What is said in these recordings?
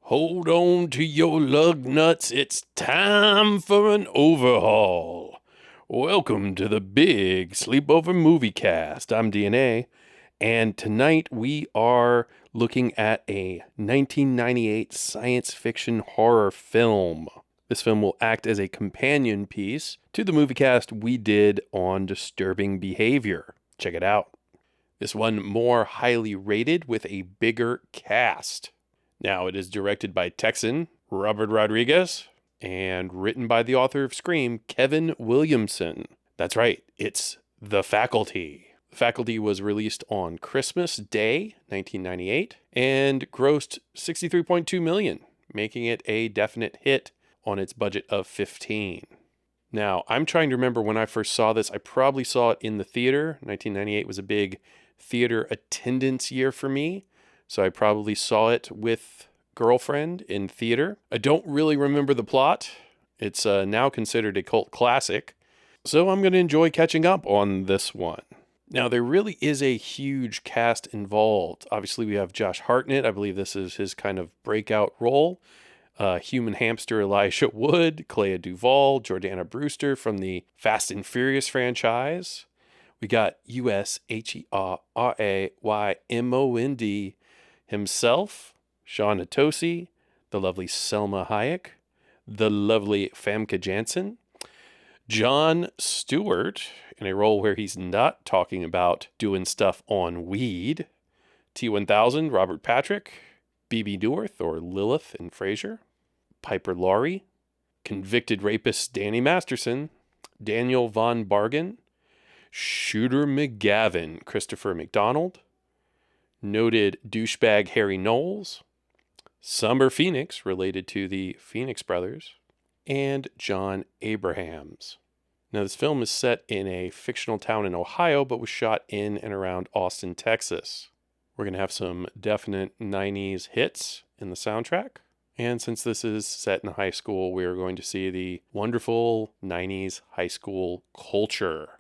Hold on to your lug nuts. It's time for an overhaul. Welcome to the big Sleepover Moviecast. I'm DNA, and tonight we are looking at a 1998 science fiction horror film. This film will act as a companion piece to the moviecast we did on disturbing behavior. Check it out. This one more highly rated with a bigger cast. Now, it is directed by Texan Robert Rodriguez and written by the author of Scream, Kevin Williamson. That's right, it's The Faculty. The Faculty was released on Christmas Day, 1998, and grossed $63.2 million, making it a definite hit on its budget of $15. Now, I'm trying to remember when I first saw this. I probably saw it in the theater. 1998 was a big theater attendance year for me. So I probably saw it with girlfriend in theater. I don't really remember the plot. It's now considered a cult classic. So I'm going to enjoy catching up on this one. Now, there really is a huge cast involved. Obviously, we have Josh Hartnett. I believe this is his kind of breakout role. Human Hamster Elijah Wood, Clea Duvall, Jordana Brewster from the Fast and Furious franchise. We got USHERAYMOND himself, Sean Atosi, the lovely Selma Hayek, the lovely Famke Janssen, Jon Stewart in a role where he's not talking about doing stuff on weed, T-1000, Robert Patrick, Bebe Neuwirth or Lilith in Frasier, Piper Laurie, convicted rapist Danny Masterson, Daniel Von Bargen, Shooter McGavin, Christopher McDonald, noted douchebag Harry Knowles, Summer Phoenix, related to the Phoenix brothers, and John Abrahams. Now, this film is set in a fictional town in Ohio, but was shot in and around Austin, Texas. We're going to have some definite 90s hits in the soundtrack. And since this is set in high school, we're going to see the wonderful 90s high school culture.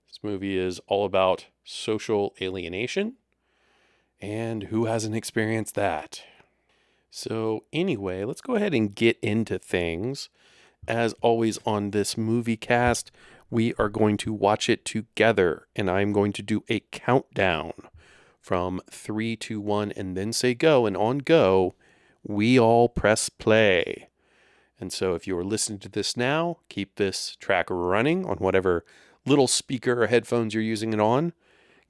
This movie is all about social alienation. And who hasn't experienced that? So anyway, let's go ahead and get into things. As always on this movie cast, we are going to watch it together. And I'm going to do a countdown from 3, 2, 1, and then say go. And on go, we all press play. And so if you're listening to this now, keep this track running on whatever little speaker or headphones you're using it on.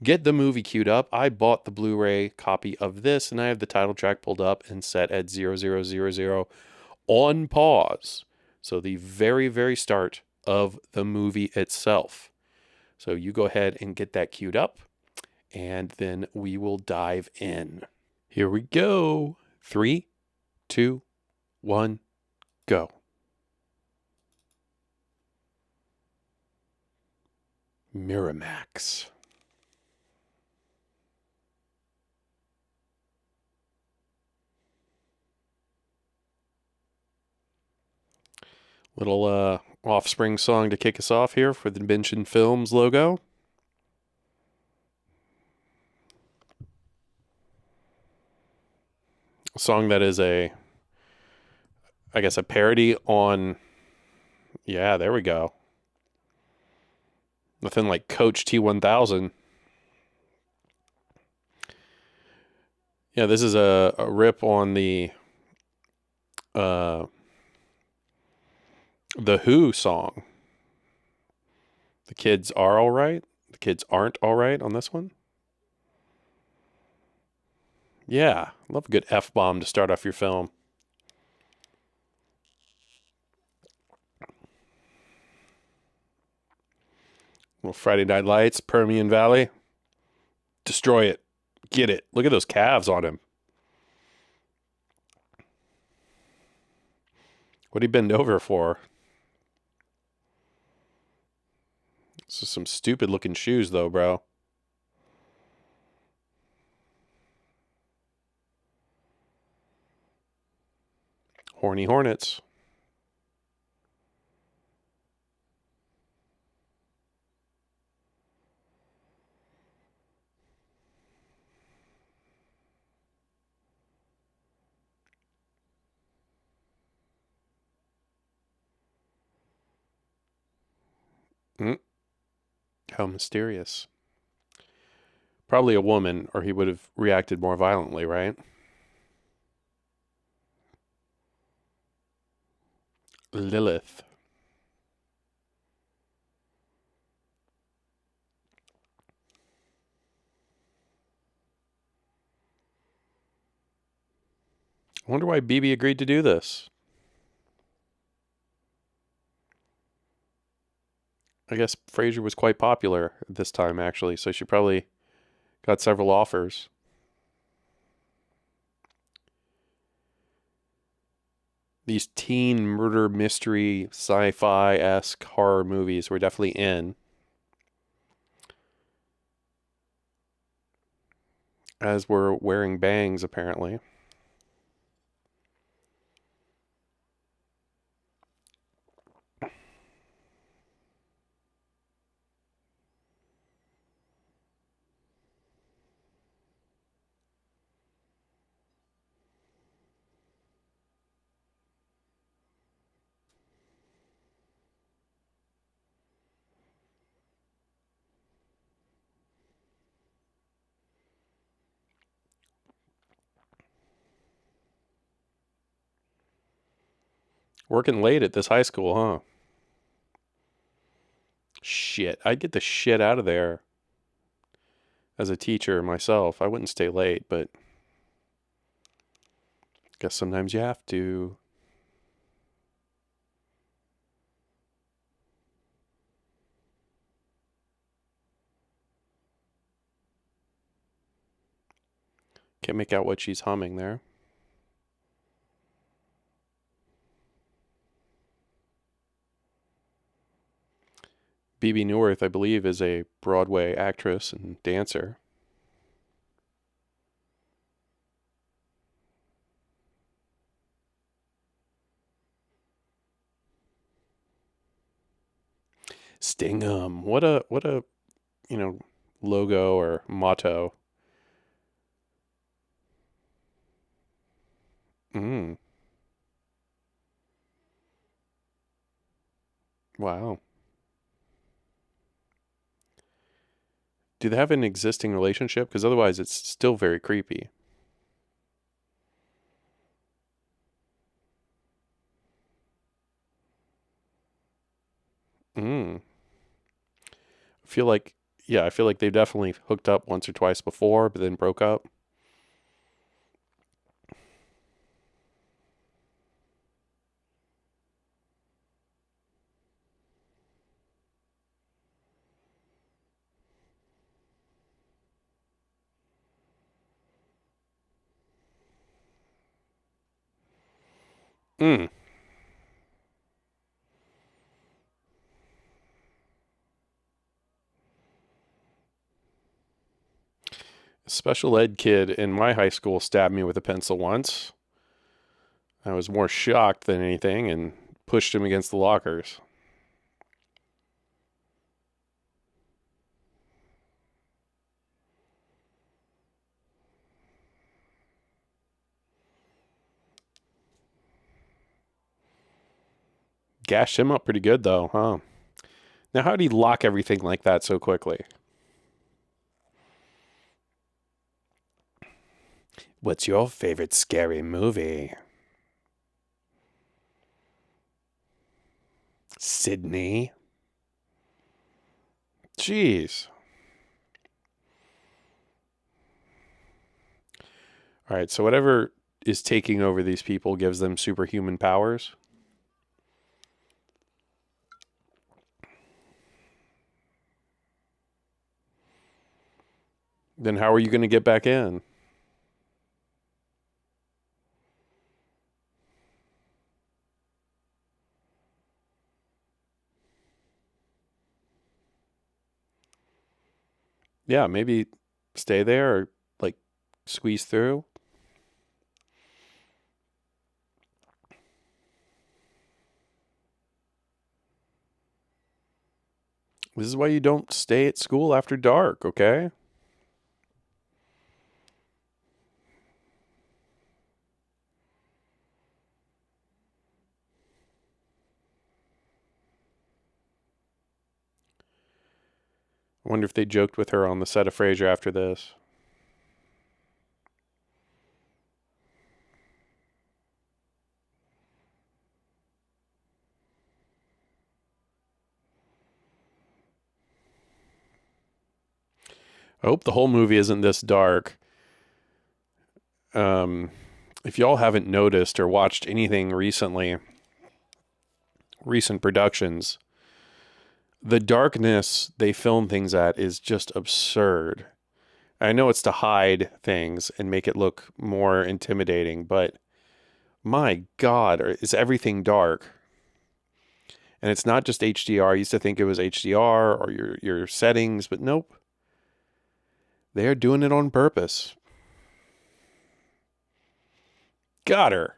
Get the movie queued up. I bought the Blu-ray copy of this, and I have the title track pulled up and set at 0000 on pause. So the very, very start of the movie itself. So you go ahead and get that queued up, and then we will dive in. Here we go. 3, 2, 1, go. Miramax. Little Offspring song to kick us off here for the Dimension Films logo. A song that is a parody on, yeah, there we go. Nothing like Coach T-1000. Yeah, this is a rip on the Who song. The kids are all right. The kids aren't all right on this one. Yeah, love a good F-bomb to start off your film. Little Friday Night Lights, Permian Valley. Destroy it. Get it. Look at those calves on him. What'd he bend over for? This is some stupid looking shoes though, bro. Horny Hornets. Mm, how mysterious. Probably a woman, or he would have reacted more violently, right? Lilith. I wonder why BB agreed to do this. I guess Frasier was quite popular at this time, actually, so she probably got several offers. These teen murder mystery sci-fi-esque horror movies were definitely in, as were wearing bangs, apparently. Working late at this high school, huh? Shit, I'd get the shit out of there as a teacher myself. I wouldn't stay late, but guess sometimes you have to. Can't make out what she's humming there. BB Newirth, I believe, is a Broadway actress and dancer. Stingham. What a you know logo or motto. Mm. Wow. Do they have an existing relationship? Because otherwise, it's still very creepy. Mm. Feel like, yeah, I feel like they've definitely hooked up once or twice before, but then broke up. Mm. A special ed kid in my high school stabbed me with a pencil once. I was more shocked than anything and pushed him against the lockers. Gashed him up pretty good, though, huh? Now, how did he lock everything like that so quickly? What's your favorite scary movie? Sydney? Jeez. All right, so whatever is taking over these people gives them superhuman powers. Then how are you going to get back in? Yeah, maybe stay there or like squeeze through. This is why you don't stay at school after dark, okay? Wonder if they joked with her on the set of Frasier after this. I hope the whole movie isn't this dark. If y'all haven't noticed or watched anything recently, recent productions, the darkness they film things at is just absurd. I know it's to hide things and make it look more intimidating, but my God, is everything dark? And it's not just HDR. I used to think it was HDR or your settings, but nope. They're doing it on purpose. Got her.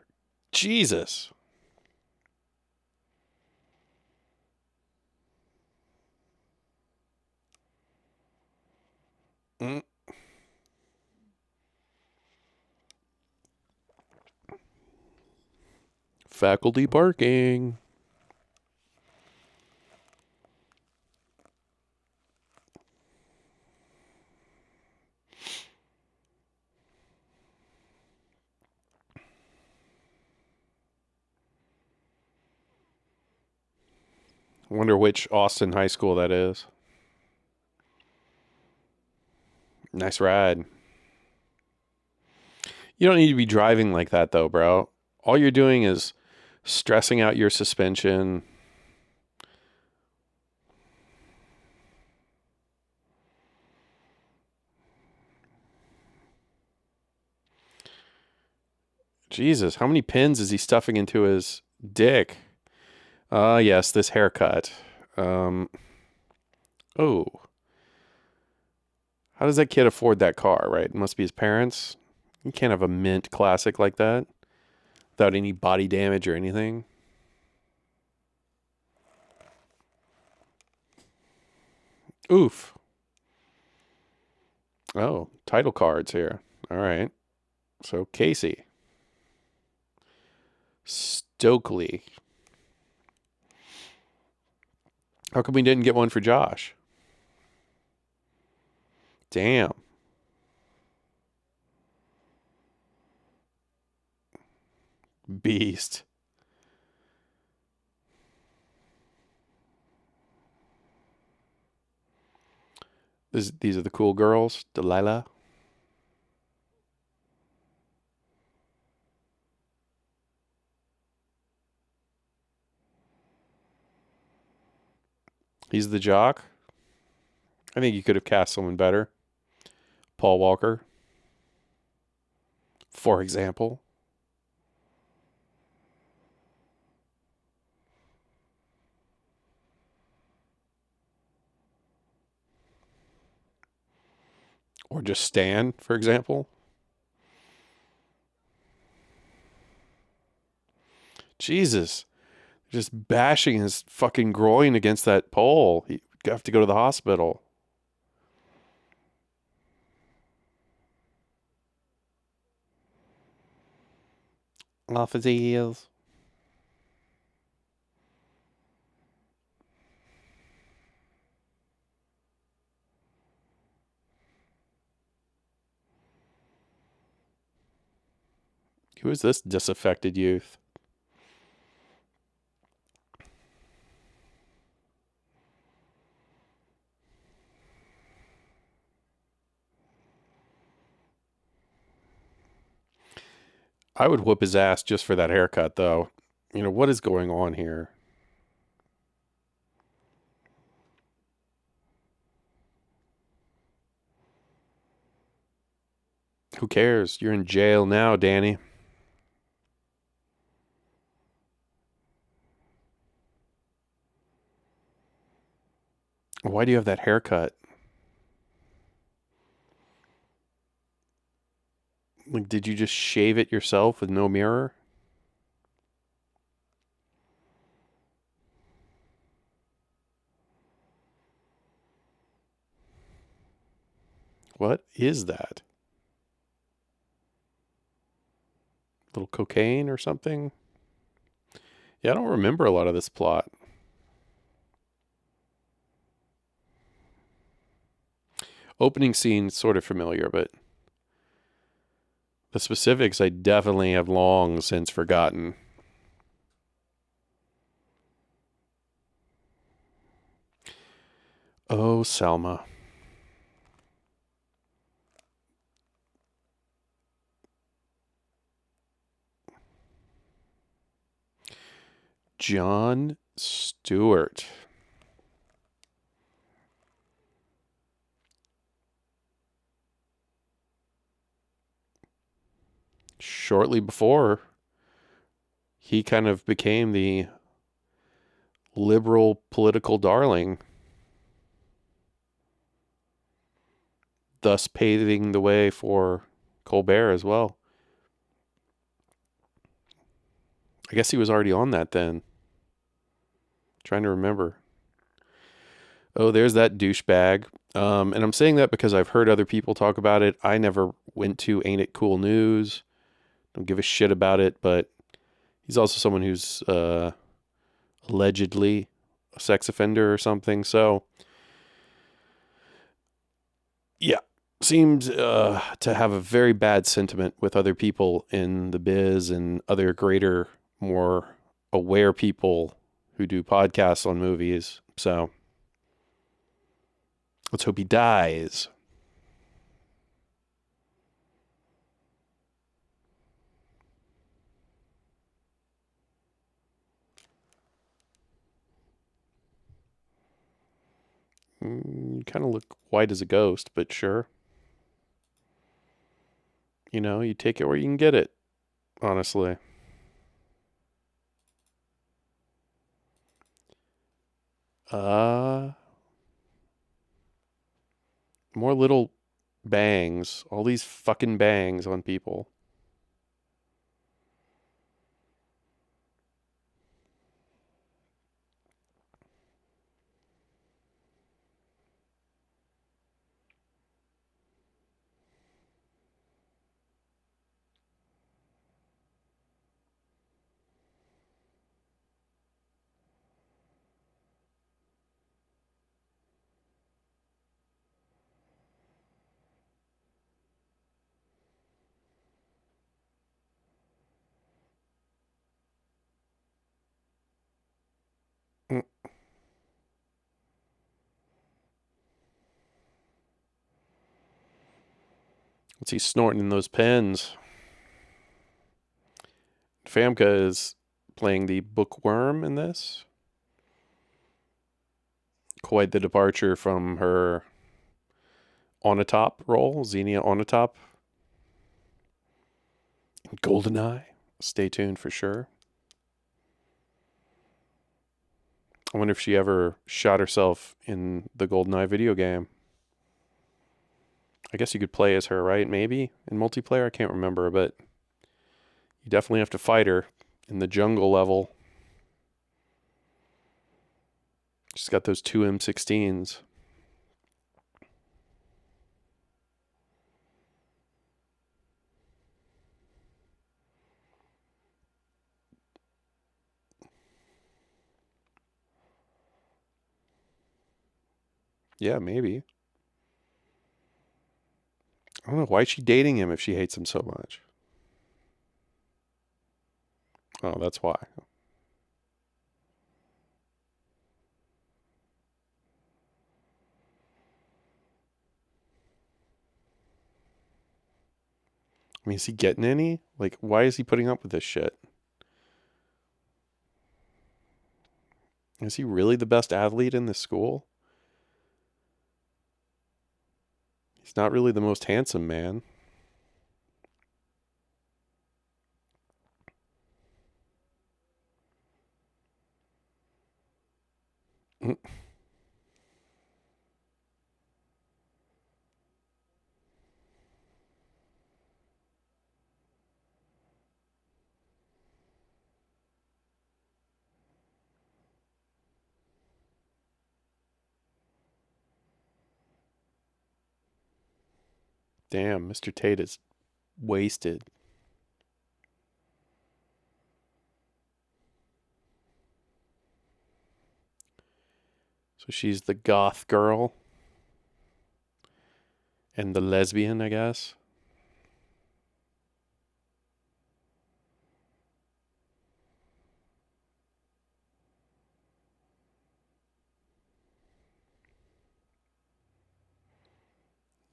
Jesus. Mm. Faculty parking. I wonder which Austin high school that is. Nice ride. You don't need to be driving like that, though, bro. All you're doing is stressing out your suspension. Jesus, how many pins is he stuffing into his dick? Yes, this haircut. Oh. How does that kid afford that car, right? It must be his parents. You can't have a mint classic like that without any body damage or anything. Oof. Oh, title cards here. All right. So Casey. Stokely. How come we didn't get one for Josh? Damn. Beast. These are the cool girls. Delilah. He's the jock. I think you could have cast someone better. Paul Walker, for example. Or just Stan, for example. Jesus. Just bashing his fucking groin against that pole. He'd have to go to the hospital. Off his heels. Who is this disaffected youth? I would whoop his ass just for that haircut, though. You know, what is going on here? Who cares? You're in jail now, Danny. Why do you have that haircut? Like, did you just shave it yourself with no mirror? What is that? Little cocaine or something? Yeah, I don't remember a lot of this plot. Opening scene, sort of familiar, but the specifics I definitely have long since forgotten. Oh, Selma. Jon Stewart. Shortly before, he kind of became the liberal political darling, thus paving the way for Colbert as well. I guess he was already on that then. Trying to remember. Oh, there's that douchebag. And I'm saying that because I've heard other people talk about it. I never went to Ain't It Cool News. Don't give a shit about it, but he's also someone who's allegedly a sex offender or something. So, yeah, seemed to have a very bad sentiment with other people in the biz and other greater, more aware people who do podcasts on movies. So, let's hope he dies. You kind of look white as a ghost, but sure. You know, you take it where you can get it, honestly. Uh, more little bangs. All these fucking bangs on people. Mm. What's he snorting in those pens? Famke is playing the bookworm in this. Quite the departure from her Onatop role, Xenia Onatop. Goldeneye. Stay tuned for sure. I wonder if she ever shot herself in the Goldeneye video game. I guess you could play as her, right? Maybe in multiplayer. I can't remember, but you definitely have to fight her in the jungle level. She's got those two M16s. Yeah, maybe. I don't know. Why is she dating him if she hates him so much? Oh, that's why. I mean, is he getting any? Like, why is he putting up with this shit? Is he really the best athlete in this school? He's not really the most handsome man. Damn, Mr. Tate is wasted. So she's the goth girl. And the lesbian, I guess.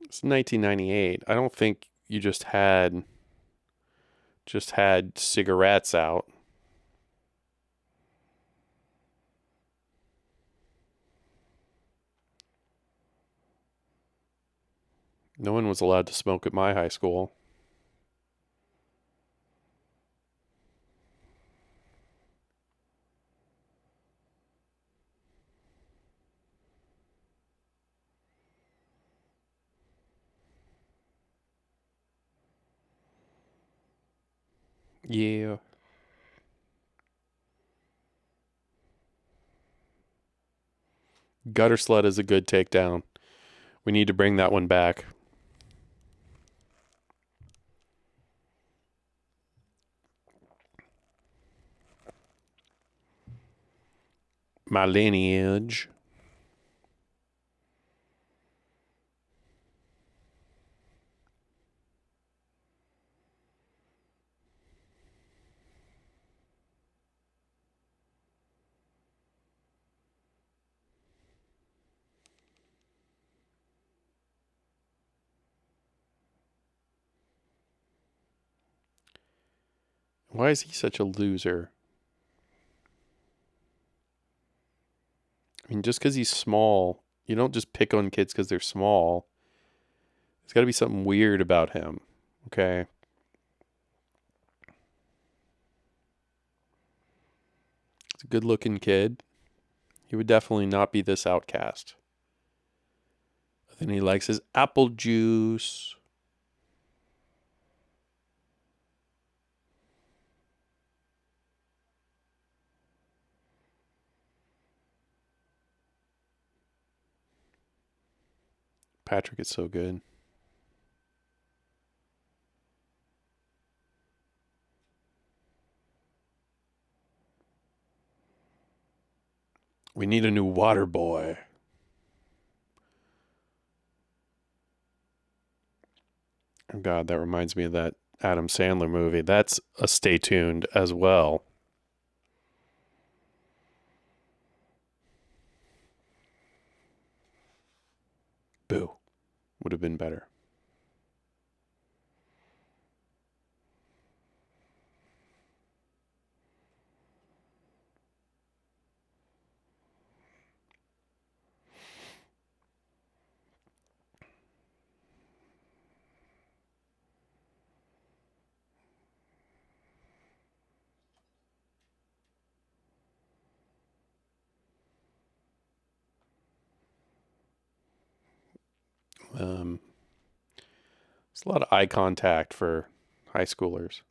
It's 1998. I don't think you just had cigarettes out. No one was allowed to smoke at my high school. Yeah. Gutter Slut is a good takedown. We need to bring that one back. My lineage. Why is he such a loser? I mean, just because he's small, you don't just pick on kids because they're small. There's got to be something weird about him. Okay. He's a good looking kid. He would definitely not be this outcast. Then he likes his apple juice. Patrick is so good. We need a new water boy. Oh God, that reminds me of that Adam Sandler movie. That's a stay tuned as well. Boo. Would have been better. Um, it's a lot of eye contact for high schoolers.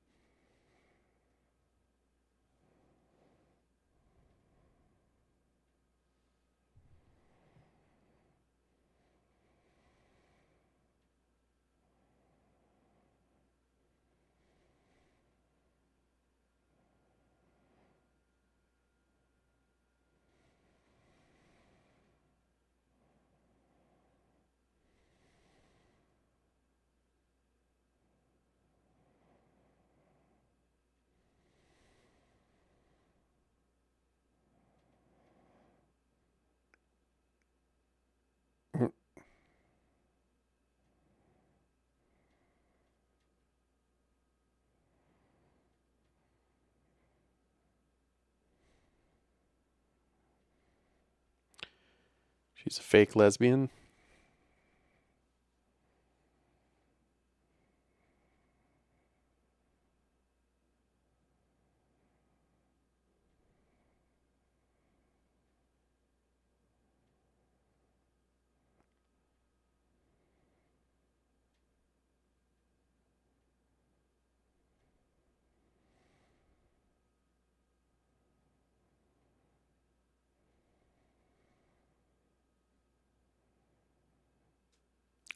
She's a fake lesbian.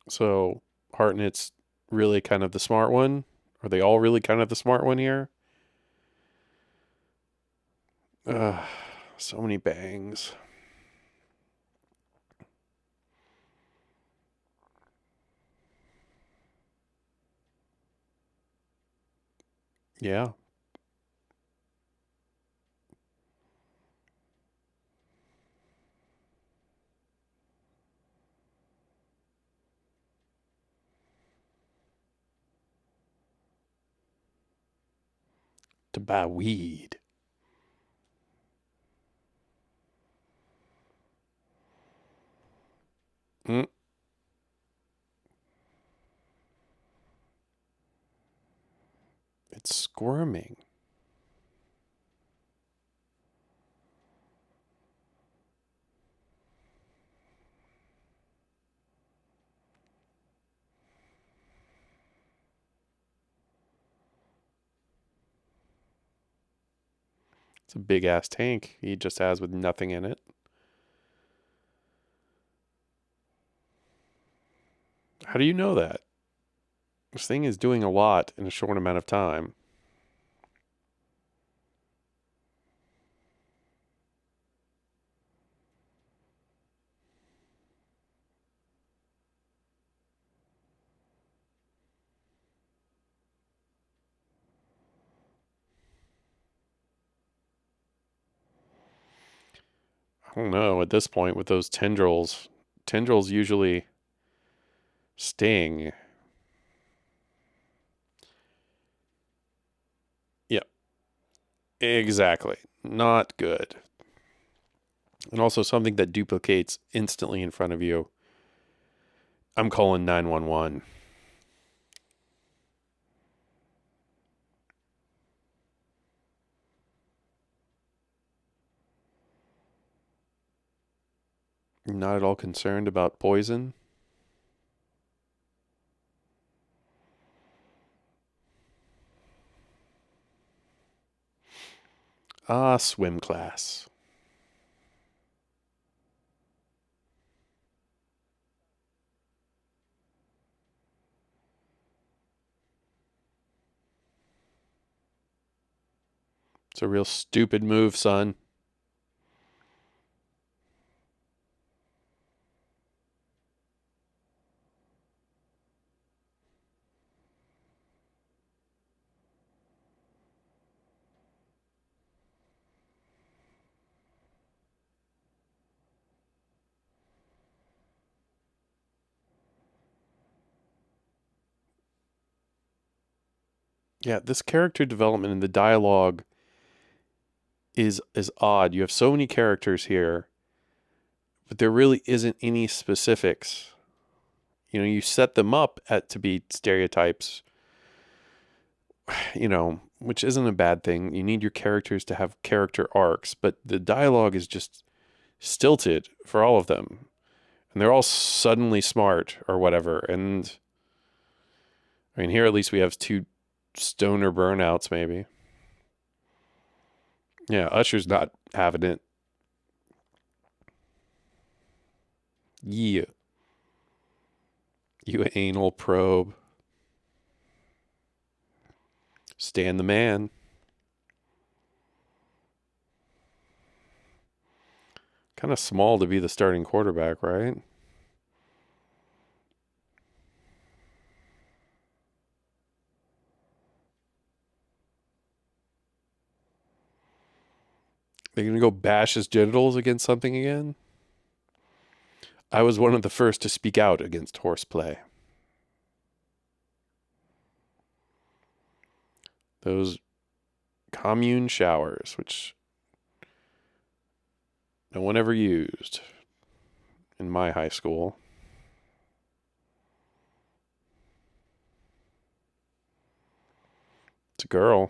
So Hartnett's really kind of the smart one. Are they all really kind of the smart one here? Ugh, so many bangs. Yeah. To buy weed. Mm, it's squirming. It's a big ass tank he just has with nothing in it. How do you know that? This thing is doing a lot in a short amount of time. I don't know at this point with those tendrils. Tendrils usually sting. Yeah, exactly. Not good. And also something that duplicates instantly in front of you. I'm calling 911. Not at all concerned about poison. Ah, swim class. It's a real stupid move, son. Yeah, this character development and the dialogue is odd. You have so many characters here, but there really isn't any specifics. You set them up to be stereotypes, which isn't a bad thing. You need your characters to have character arcs, but the dialogue is just stilted for all of them. And they're all suddenly smart or whatever. And I mean, here at least we have two stoner burnouts, maybe. Yeah, Usher's not having it. Yeah, you anal probe. Stan the man. Kind of small to be the starting quarterback, right? They're going to go bash his genitals against something again? I was one of the first to speak out against horseplay. Those commune showers, which no one ever used in my high school. It's a girl,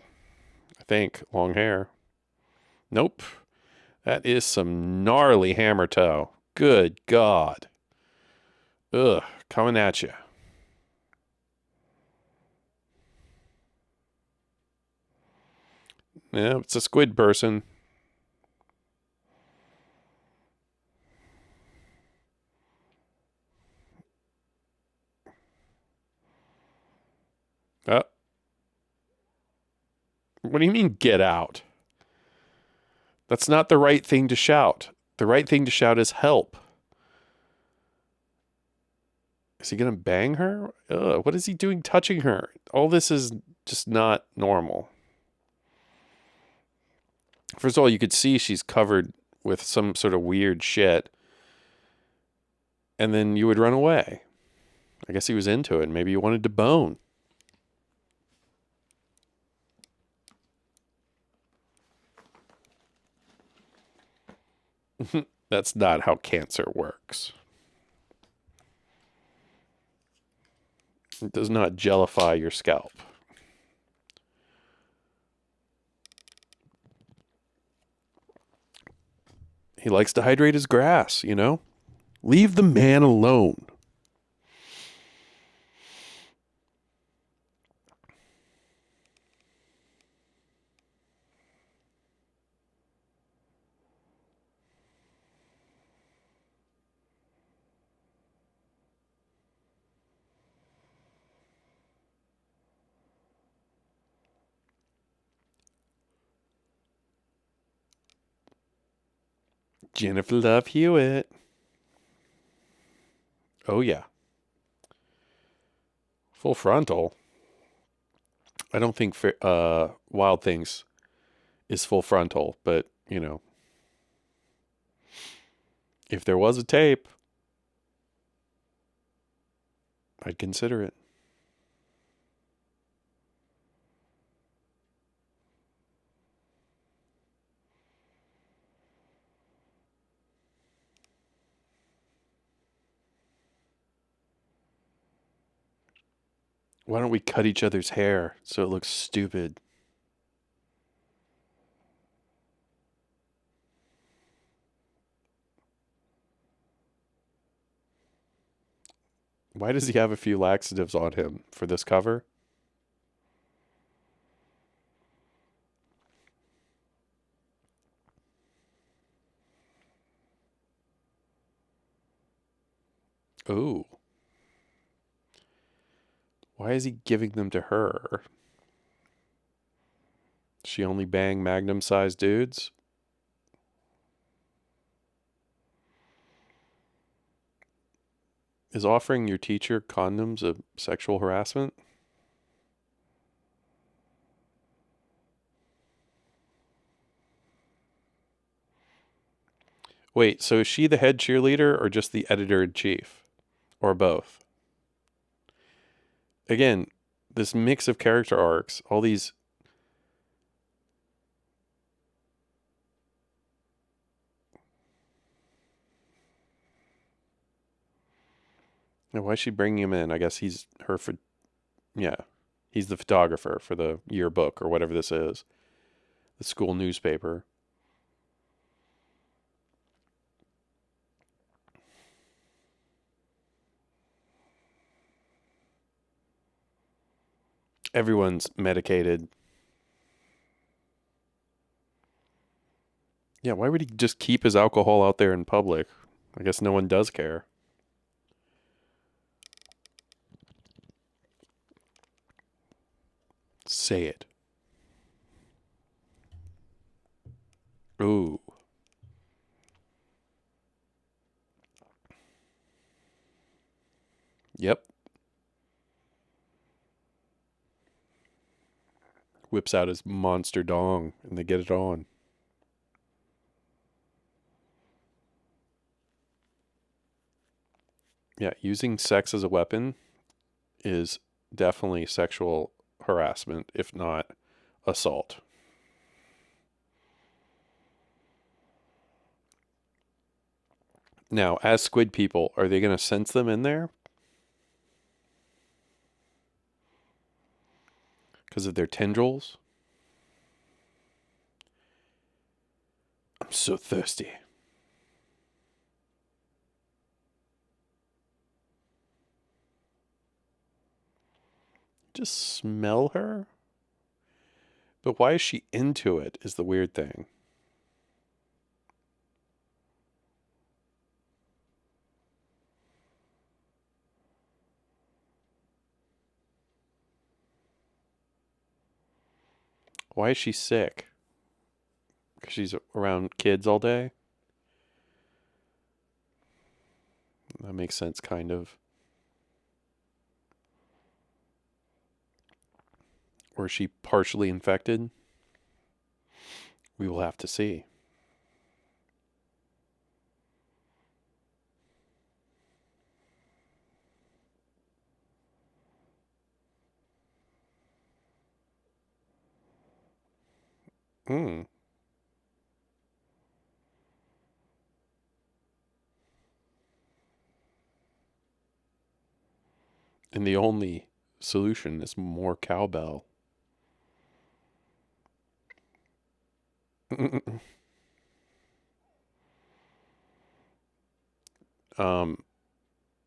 I think, long hair. Nope. That is some gnarly hammer toe. Good God. Ugh, coming at you. Yeah, it's a squid person. Uh, what do you mean, get out? That's not the right thing to shout. The right thing to shout is help. Is he going to bang her? Ugh, what is he doing touching her? All this is just not normal. First of all, you could see she's covered with some sort of weird shit, and then you would run away. I guess he was into it. Maybe he wanted to bone. That's not how cancer works. It does not gellify your scalp. He likes to hydrate his grass, you know? Leave the man alone. Jennifer Love Hewitt. Oh, yeah. Full frontal. I don't think Wild Things is full frontal, but, you know, if there was a tape, I'd consider it. Why don't we cut each other's hair so it looks stupid? Why does he have a few laxatives on him for this cover? Oh. Why is he giving them to her? She only bang Magnum-sized dudes? Is offering your teacher condoms a sexual harassment? Wait, so is she the head cheerleader or just the editor-in-chief? Or both? Again, this mix of character arcs, all these... Now, why is she bringing him in? I guess he's her for... Yeah, he's the photographer for the yearbook or whatever this is. The school newspaper. Everyone's medicated. Yeah, why would he just keep his alcohol out there in public? I guess no one does care. Say it. Ooh. Yep. Whips out his monster dong and they get it on. Yeah, using sex as a weapon is definitely sexual harassment, if not assault. Now, as squid people, are they going to sense them in there? Because of their tendrils? I'm so thirsty. Just smell her? But why is she into it is the weird thing. Why is she sick? Because she's around kids all day? That makes sense, kind of. Or is she partially infected? We will have to see. Hmm. And the only solution is more cowbell. um,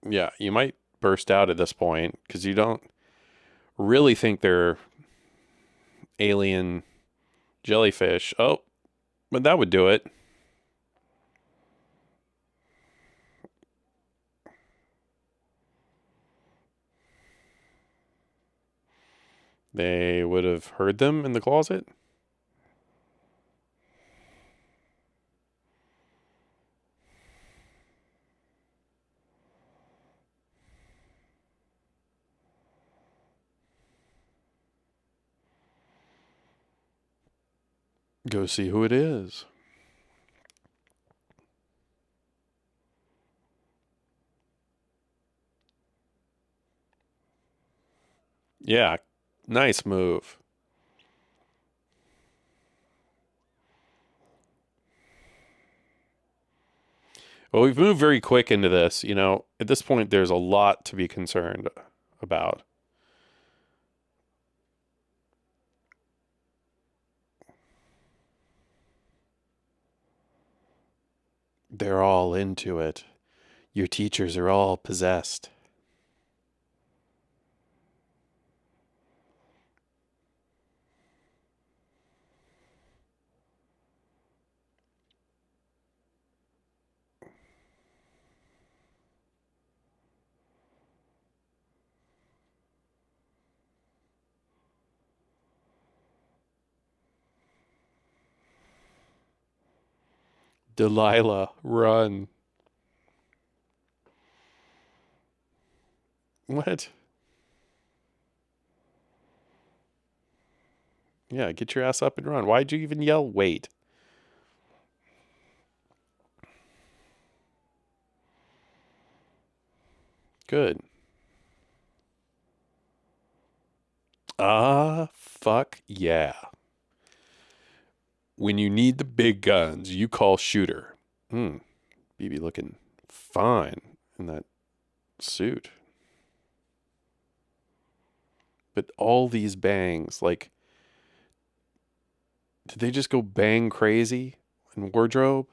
yeah, you might burst out at this point because you don't really think they're alien jellyfish. Oh, but that would do it. They would have heard them in the closet. Go see who it is. Yeah, nice move. Well, we've moved very quick into this. At this point, there's a lot to be concerned about. They're all into it. Your teachers are all possessed. Delilah, run. What? Yeah, get your ass up and run. Why'd you even yell, wait? Good. Fuck yeah. When you need the big guns, you call shooter. BB looking fine in that suit. But all these bangs, like, did they just go bang crazy in wardrobe?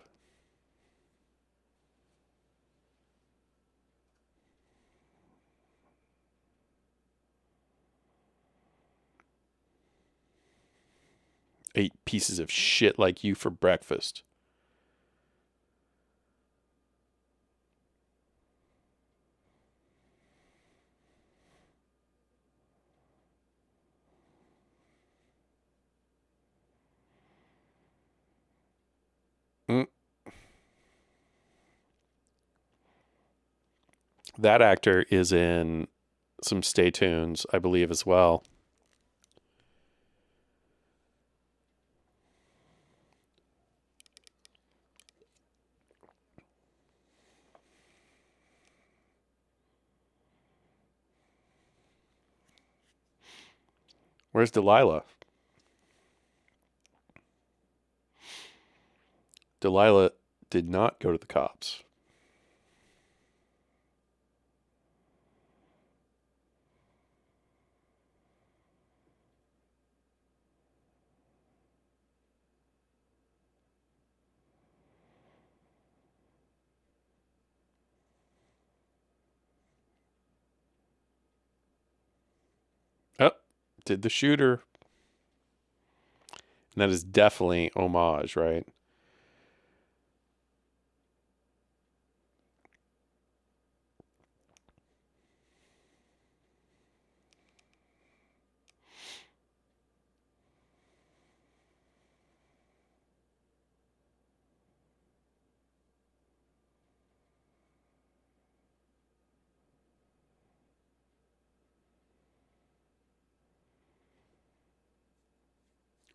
Ate pieces of shit like you for breakfast. Mm. That actor is in some Stay Tunes, I believe, as well. Where's Delilah? Delilah did not go to the cops. Oh, did the shooter. And that is definitely homage, right?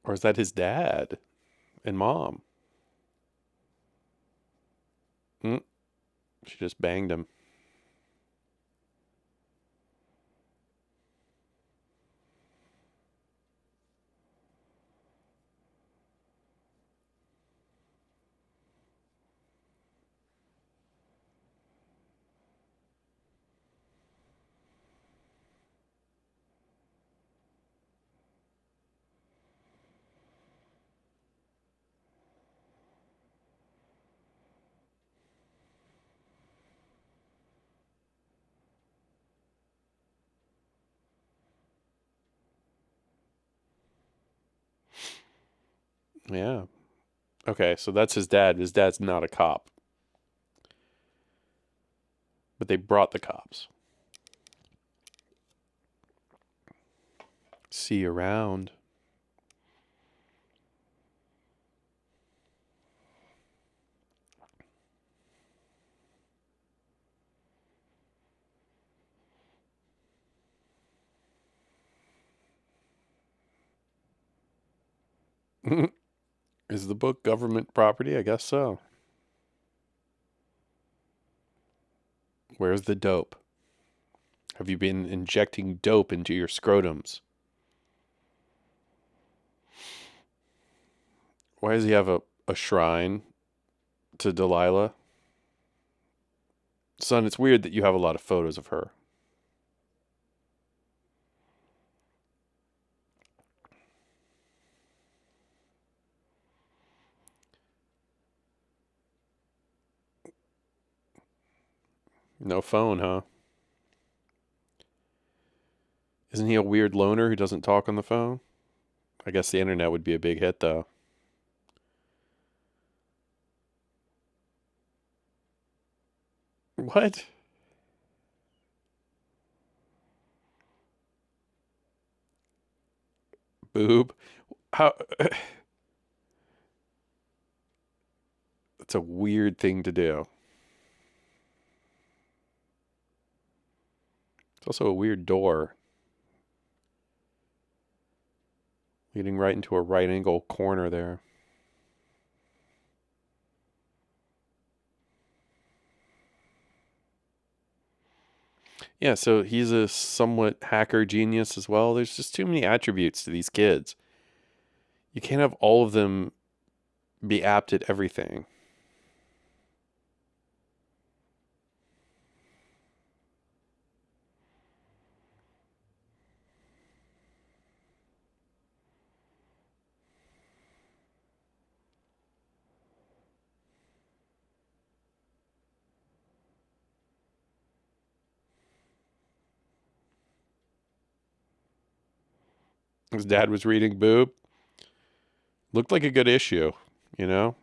Or is that his dad? and Mom. She just banged him. Yeah. Okay, so that's his dad. His dad's not a cop, but they brought the cops. See you around. Is the book government property? I guess so. Where's the dope? Have you been injecting dope into your scrotums? Why does he have a shrine to Delilah? Son, it's weird that you have a lot of photos of her. No phone, huh? Isn't he a weird loner who doesn't talk on the phone? I guess the internet would be a big hit, though. What? Boob? How? It's a weird thing to do. It's also a weird door leading right into a right angle corner there. Yeah, so he's a somewhat hacker genius as well. There's just too many attributes to these kids. You can't have all of them be apt at everything. His dad was reading Boob. Looked like a good issue, you know?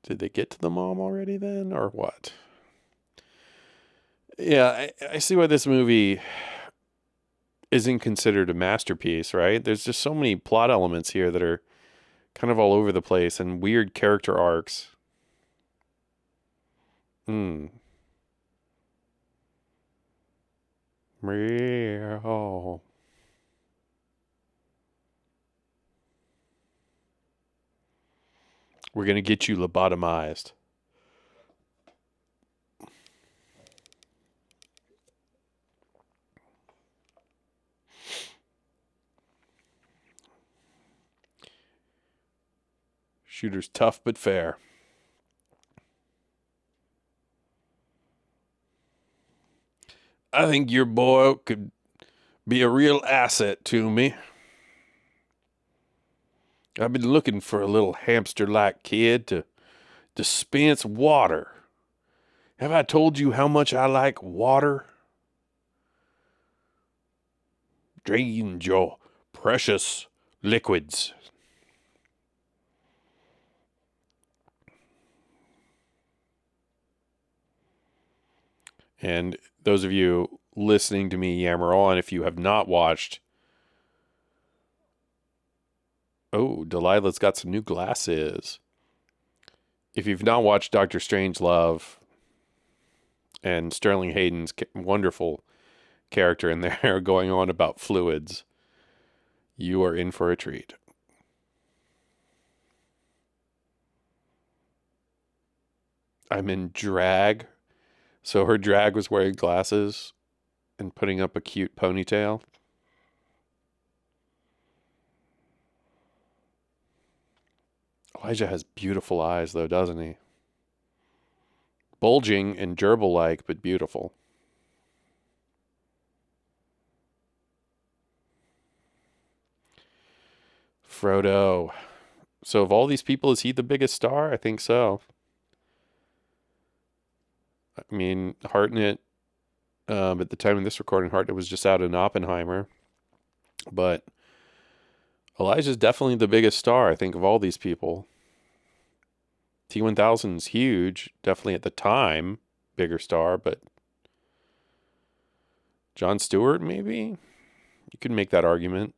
Did they get to the mom already then, or what? Yeah, I see why this movie isn't considered a masterpiece, right? There's just so many plot elements here that are kind of all over the place and weird character arcs. Hmm. Meow. We're gonna get you lobotomized. Shooter's tough but fair. I think your boy could be a real asset to me. I've been looking for a little hamster-like kid to dispense water. Have I told you how much I like water? Drain your precious liquids. And those of you listening to me yammer on, if you have not watched, oh, Delilah's got some new glasses. If you've not watched Doctor Strangelove, And Sterling Hayden's wonderful character in there going on about fluids. You are in for a treat. I'm in drag. So her drag was wearing glasses and putting up a cute ponytail. Elijah has beautiful eyes, though, doesn't he? Bulging and gerbil like, but beautiful. Frodo. So, of all these people, is he the biggest star? I think so. I mean, Hartnett, at the time of this recording, Hartnett was just out in Oppenheimer. But Elijah's definitely the biggest star, I think, of all these people. T1000 is huge, definitely at the time, bigger star, but Jon Stewart, maybe? You could make that argument.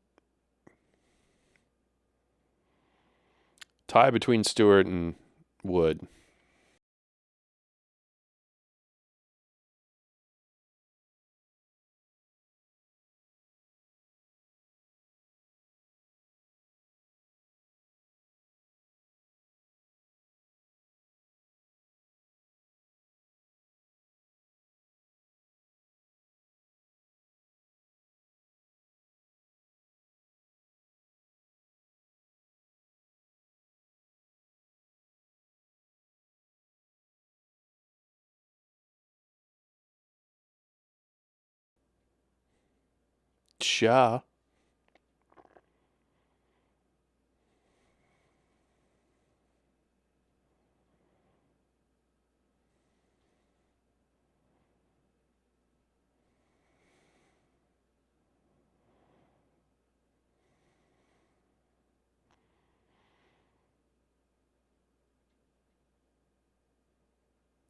Tie between Stewart and Wood. Sha.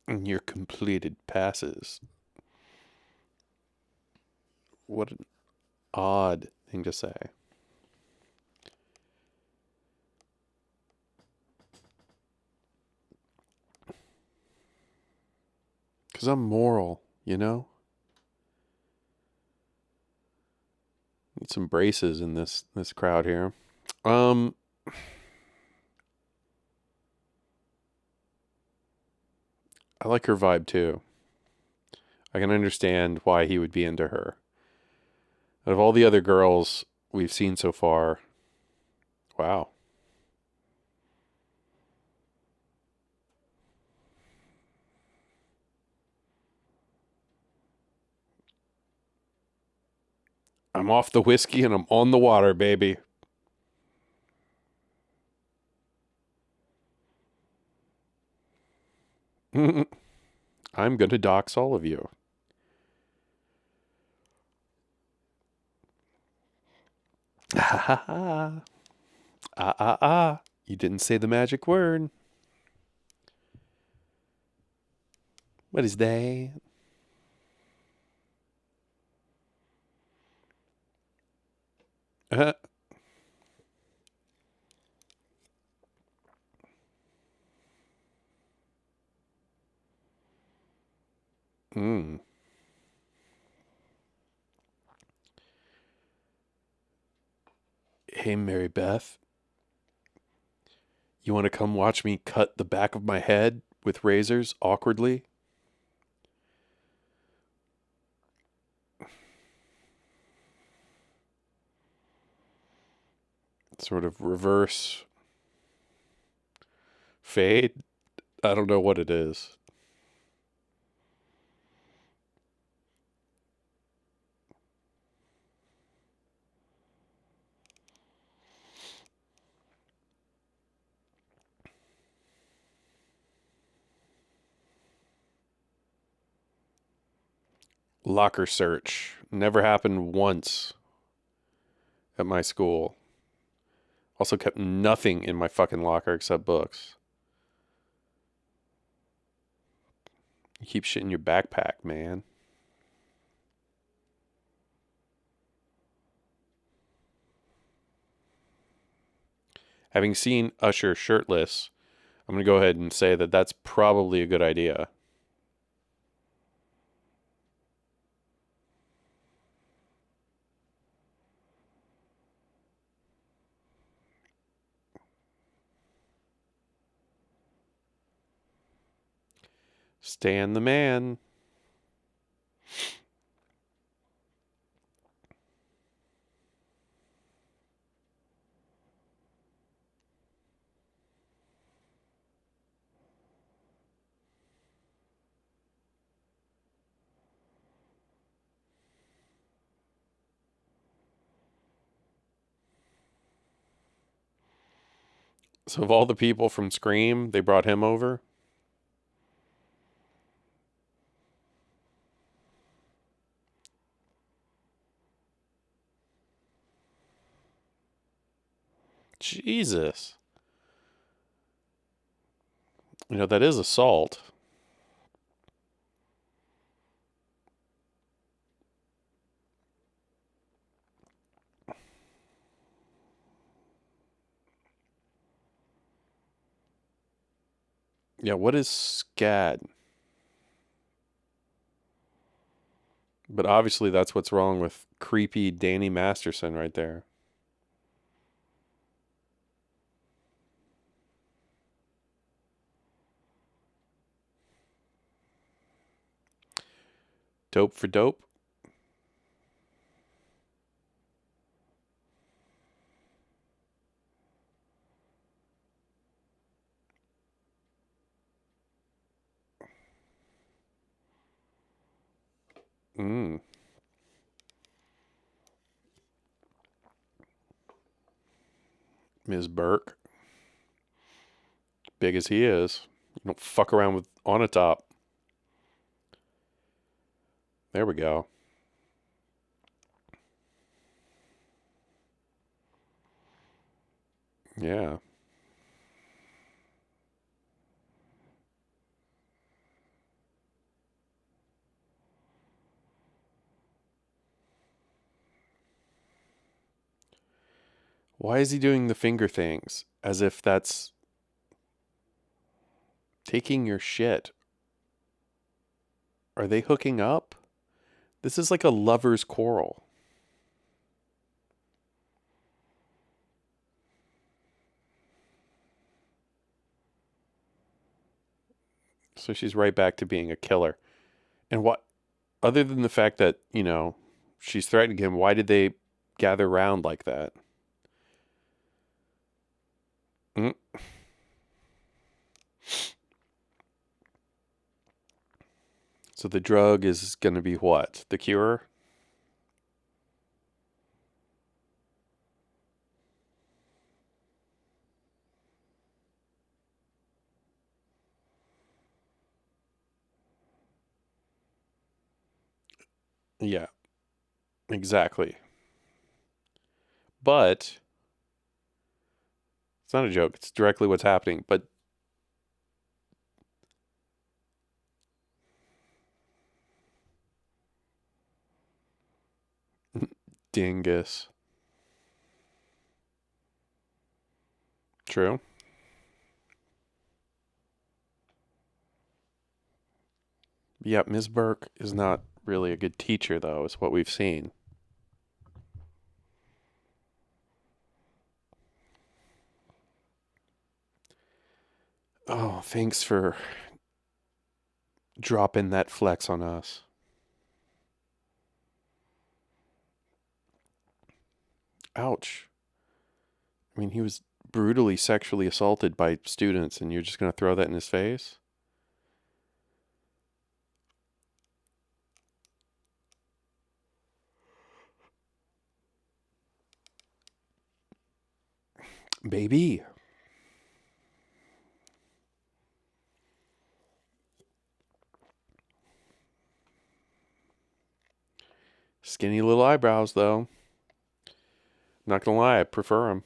And your completed passes. What an odd thing to say. Because I'm moral, you know? Need some braces in this crowd here. I like her vibe too. I can understand why he would be into her. Out of all the other girls we've seen so far, wow. I'm off the whiskey and I'm on the water, baby. I'm going to dox all of you. Ha ha ha. Ah, ah, ah. You didn't say the magic word. What is that? Uh, mm. Hey, Mary Beth. You want to come watch me cut the back of my head with razors awkwardly? Sort of reverse fade. I don't know what it is. Locker search. Never happened once at my school. Also kept nothing in my fucking locker except books. You keep shit in your backpack, man. Having seen Usher shirtless, I'm going to go ahead and say that that's probably a good idea. Stan the man. So of all the people from Scream, they brought him over. Jesus. You know, that is assault. Yeah, what is SCAD? But obviously that's what's wrong with creepy Danny Masterson right there. Dope for dope. Mm. Ms. Burke. Big as he is. You don't fuck around with on a top. There we go. Yeah. Why is he doing the finger things? As if that's taking your shit. Are they hooking up? This is like a lover's quarrel. So she's right back to being a killer. And what, other than the fact that, you know, she's threatening him, why did they gather round like that? Mm. So the drug is going to be what? The cure? Yeah, exactly. But it's not a joke. It's directly what's happening. But dingus. True. Yeah, Ms. Burke is not really a good teacher, though, is what we've seen. Oh, thanks for dropping that flex on us. Ouch. I mean, he was brutally sexually assaulted by students, and you're just going to throw that in his face? Baby. Skinny little eyebrows, though. Not going to lie, I prefer them.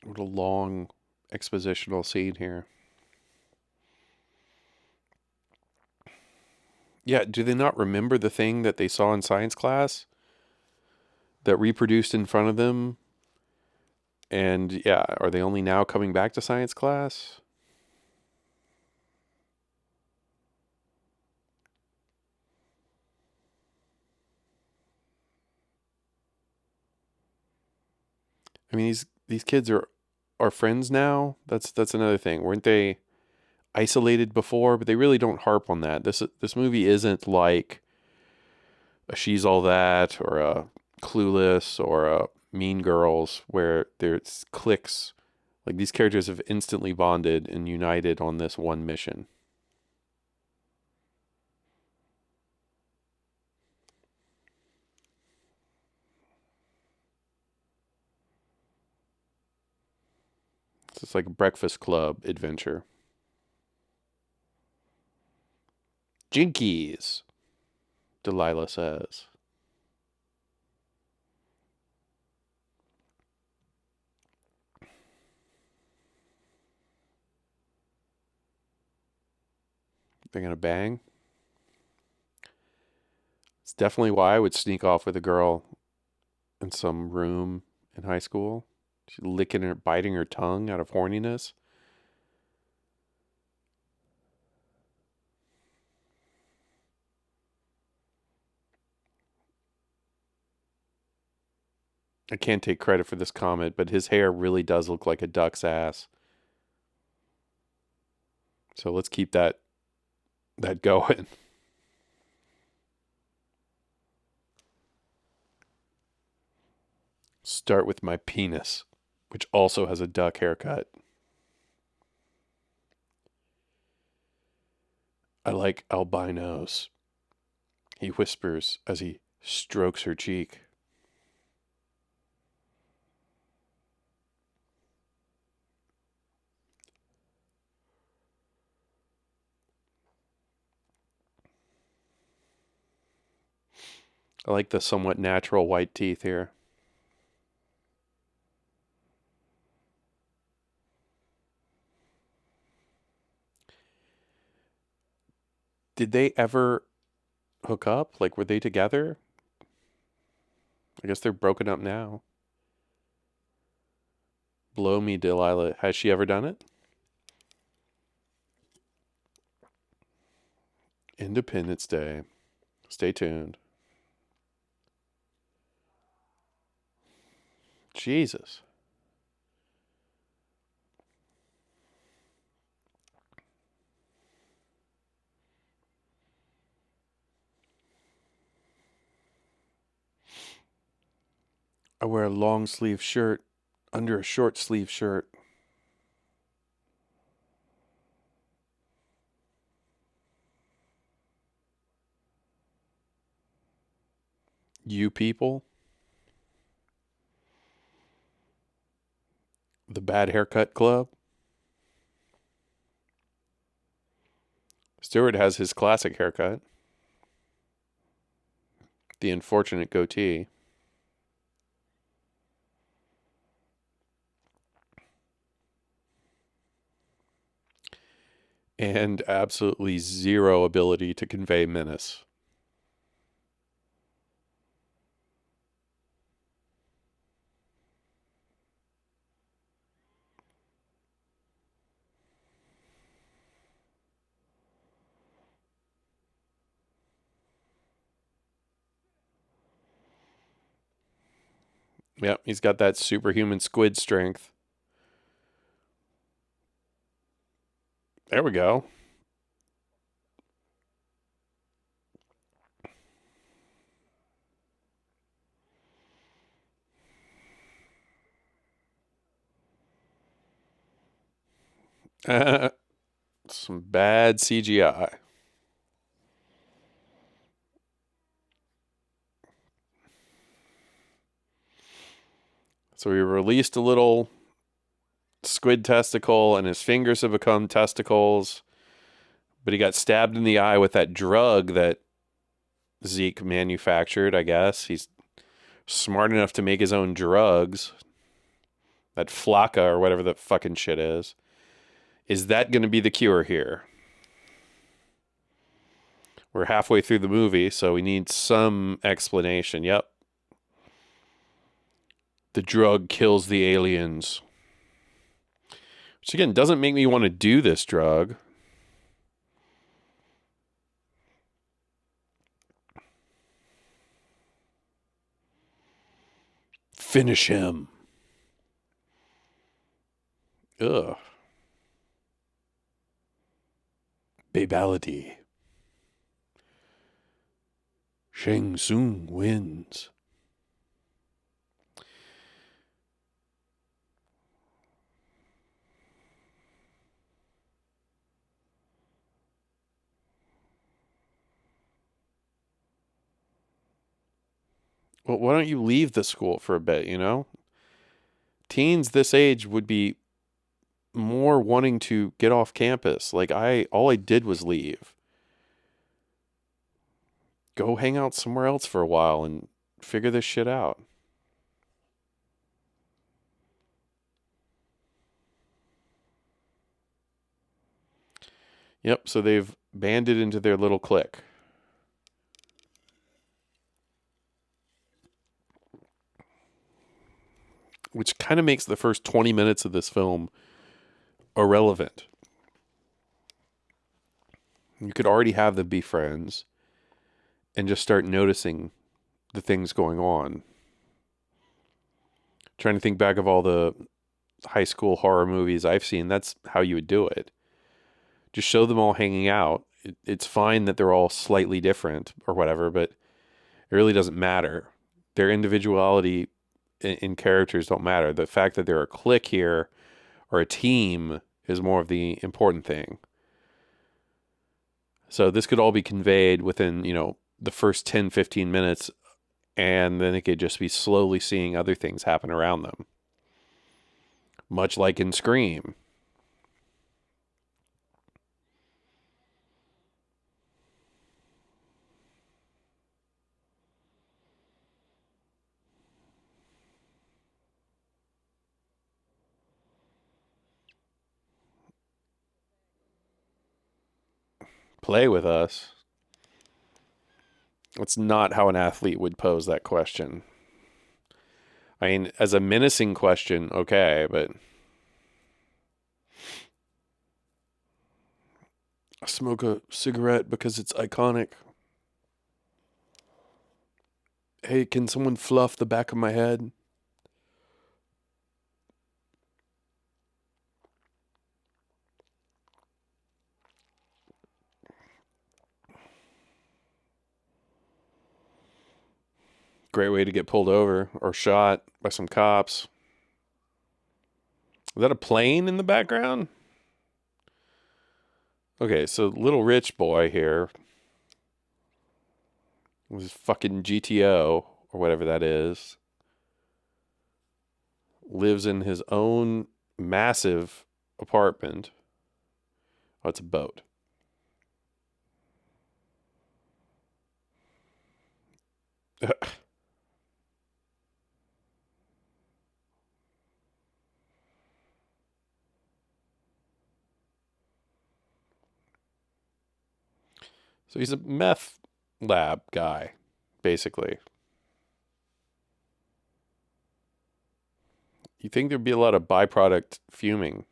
What a long expositional scene here. Yeah, do they not remember the thing that they saw in science class that reproduced in front of them? And yeah, are they only now coming back to science class? I mean, these kids are friends now. That's another thing. Weren't they isolated before? But they really don't harp on that. This movie isn't like a She's All That or a Clueless or a Mean Girls where there's cliques. Like these characters have instantly bonded and united on this one mission. It's just like a Breakfast Club adventure. Jinkies, Delilah says. They're gonna bang. It's definitely why I would sneak off with a girl in some room in high school. She's licking her, biting her tongue out of horniness. I can't take credit for this comment, but his hair really does look like a duck's ass. So let's keep that going. Start with my penis, which also has a duck haircut. I like albinos, he whispers as he strokes her cheek. I like the somewhat natural white teeth here. Did they ever hook up? Like, were they together? I guess they're broken up now. Blow me, Delilah. Has she ever done it? Independence Day. Stay tuned. Jesus. I wear a long sleeve shirt under a short sleeve shirt. You people, the Bad Haircut Club. Stewart has his classic haircut, the unfortunate goatee. And absolutely zero ability to convey menace. Yep, he's got that superhuman squid strength. There we go. Some bad CGI. So he released a little squid testicle, and his fingers have become testicles. But he got stabbed in the eye with that drug that Zeke manufactured, I guess. He's smart enough to make his own drugs. That Flocka or whatever the fucking shit is. Is that going to be the cure here? We're halfway through the movie, so we need some explanation. Yep. The drug kills the aliens. Which, again, doesn't make me want to do this drug. Finish him. Ugh. Babality. Shang Tsung wins. Well, why don't you leave the school for a bit, you know? Teens this age would be more wanting to get off campus. Like, all I did was leave. Go hang out somewhere else for a while and figure this shit out. Yep, so they've banded into their little clique. Which kind of makes the first 20 minutes of this film irrelevant. You could already have them be friends and just start noticing the things going on. Trying to think back of all the high school horror movies I've seen, that's how you would do it. Just show them all hanging out. It's fine that they're all slightly different or whatever, but it really doesn't matter. Their individuality in characters don't matter. The fact that they're a clique here or a team is more of the important thing. So this could all be conveyed within, the first 10, 15 minutes, and then it could just be slowly seeing other things happen around them. Much like in Scream. Play with us. That's not how an athlete would pose that question. I mean, as a menacing question, okay, but I smoke a cigarette because it's iconic. Hey, can someone fluff the back of my head? Great way to get pulled over or shot by some cops. Is that a plane in the background? Okay, so little rich boy here was fucking GTO or whatever that is. Lives in his own massive apartment. Oh, it's a boat. So he's a meth lab guy, basically. You think there'd be a lot of byproduct fuming?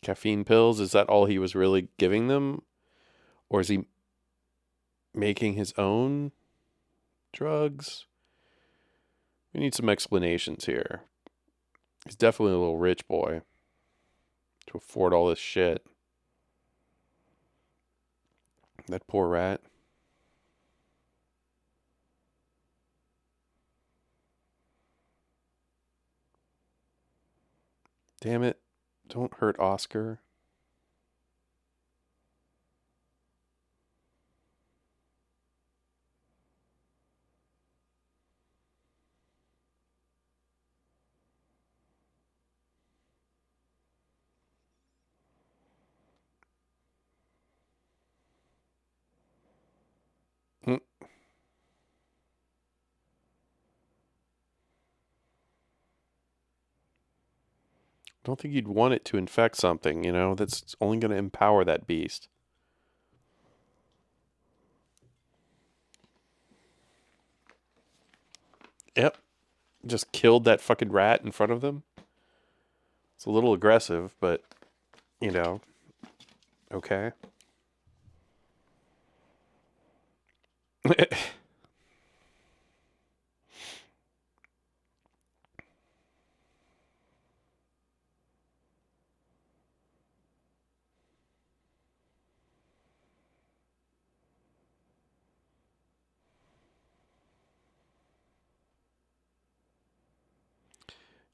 Caffeine pills? Is that all he was really giving them? Or is he making his own drugs? We need some explanations here. He's definitely a little rich boy to afford all this shit. That poor rat. Damn it. Don't hurt Oscar. Mm. Don't think you'd want it to infect something, that's only going to empower that beast. Yep. Just killed that fucking rat in front of them. It's a little aggressive, but, you know, okay.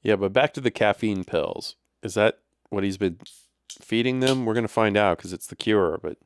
Yeah, but back to the caffeine pills. Is that what he's been feeding them? We're going to find out because it's the cure, but.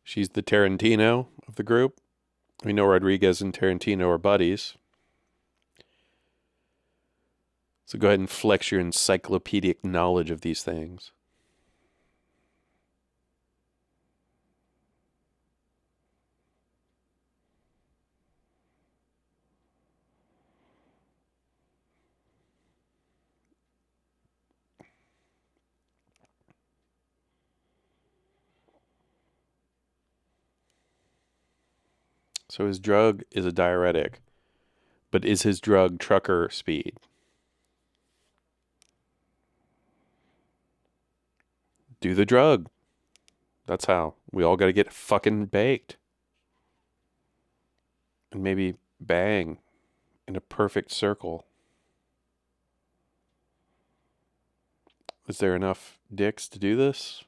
She's the Tarantino of the group. We know Rodriguez and Tarantino are buddies. So go ahead and flex your encyclopedic knowledge of these things. So his drug is a diuretic, but is his drug trucker speed? Do the drug. That's how. We all got to get fucking baked. And maybe bang in a perfect circle. Is there enough dicks to do this?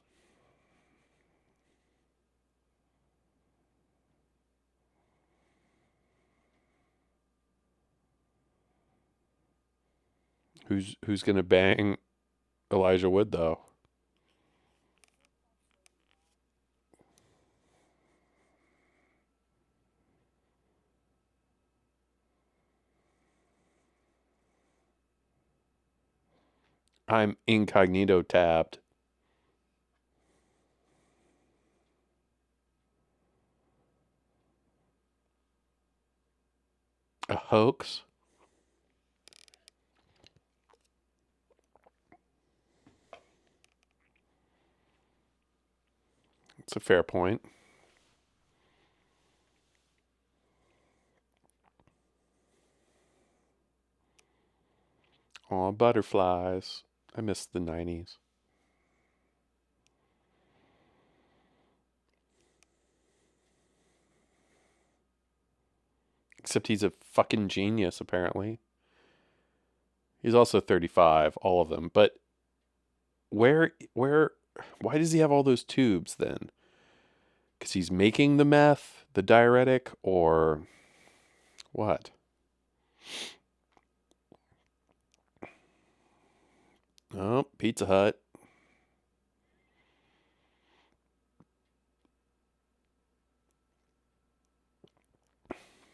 Who's gonna bang Elijah Wood though? I'm incognito tabbed. A hoax? It's a fair point. Aw, butterflies. I miss the 90s. Except he's a fucking genius, apparently. He's also 35, all of them. But where, why does he have all those tubes then? Because he's making the meth, the diuretic, or what? Oh, Pizza Hut.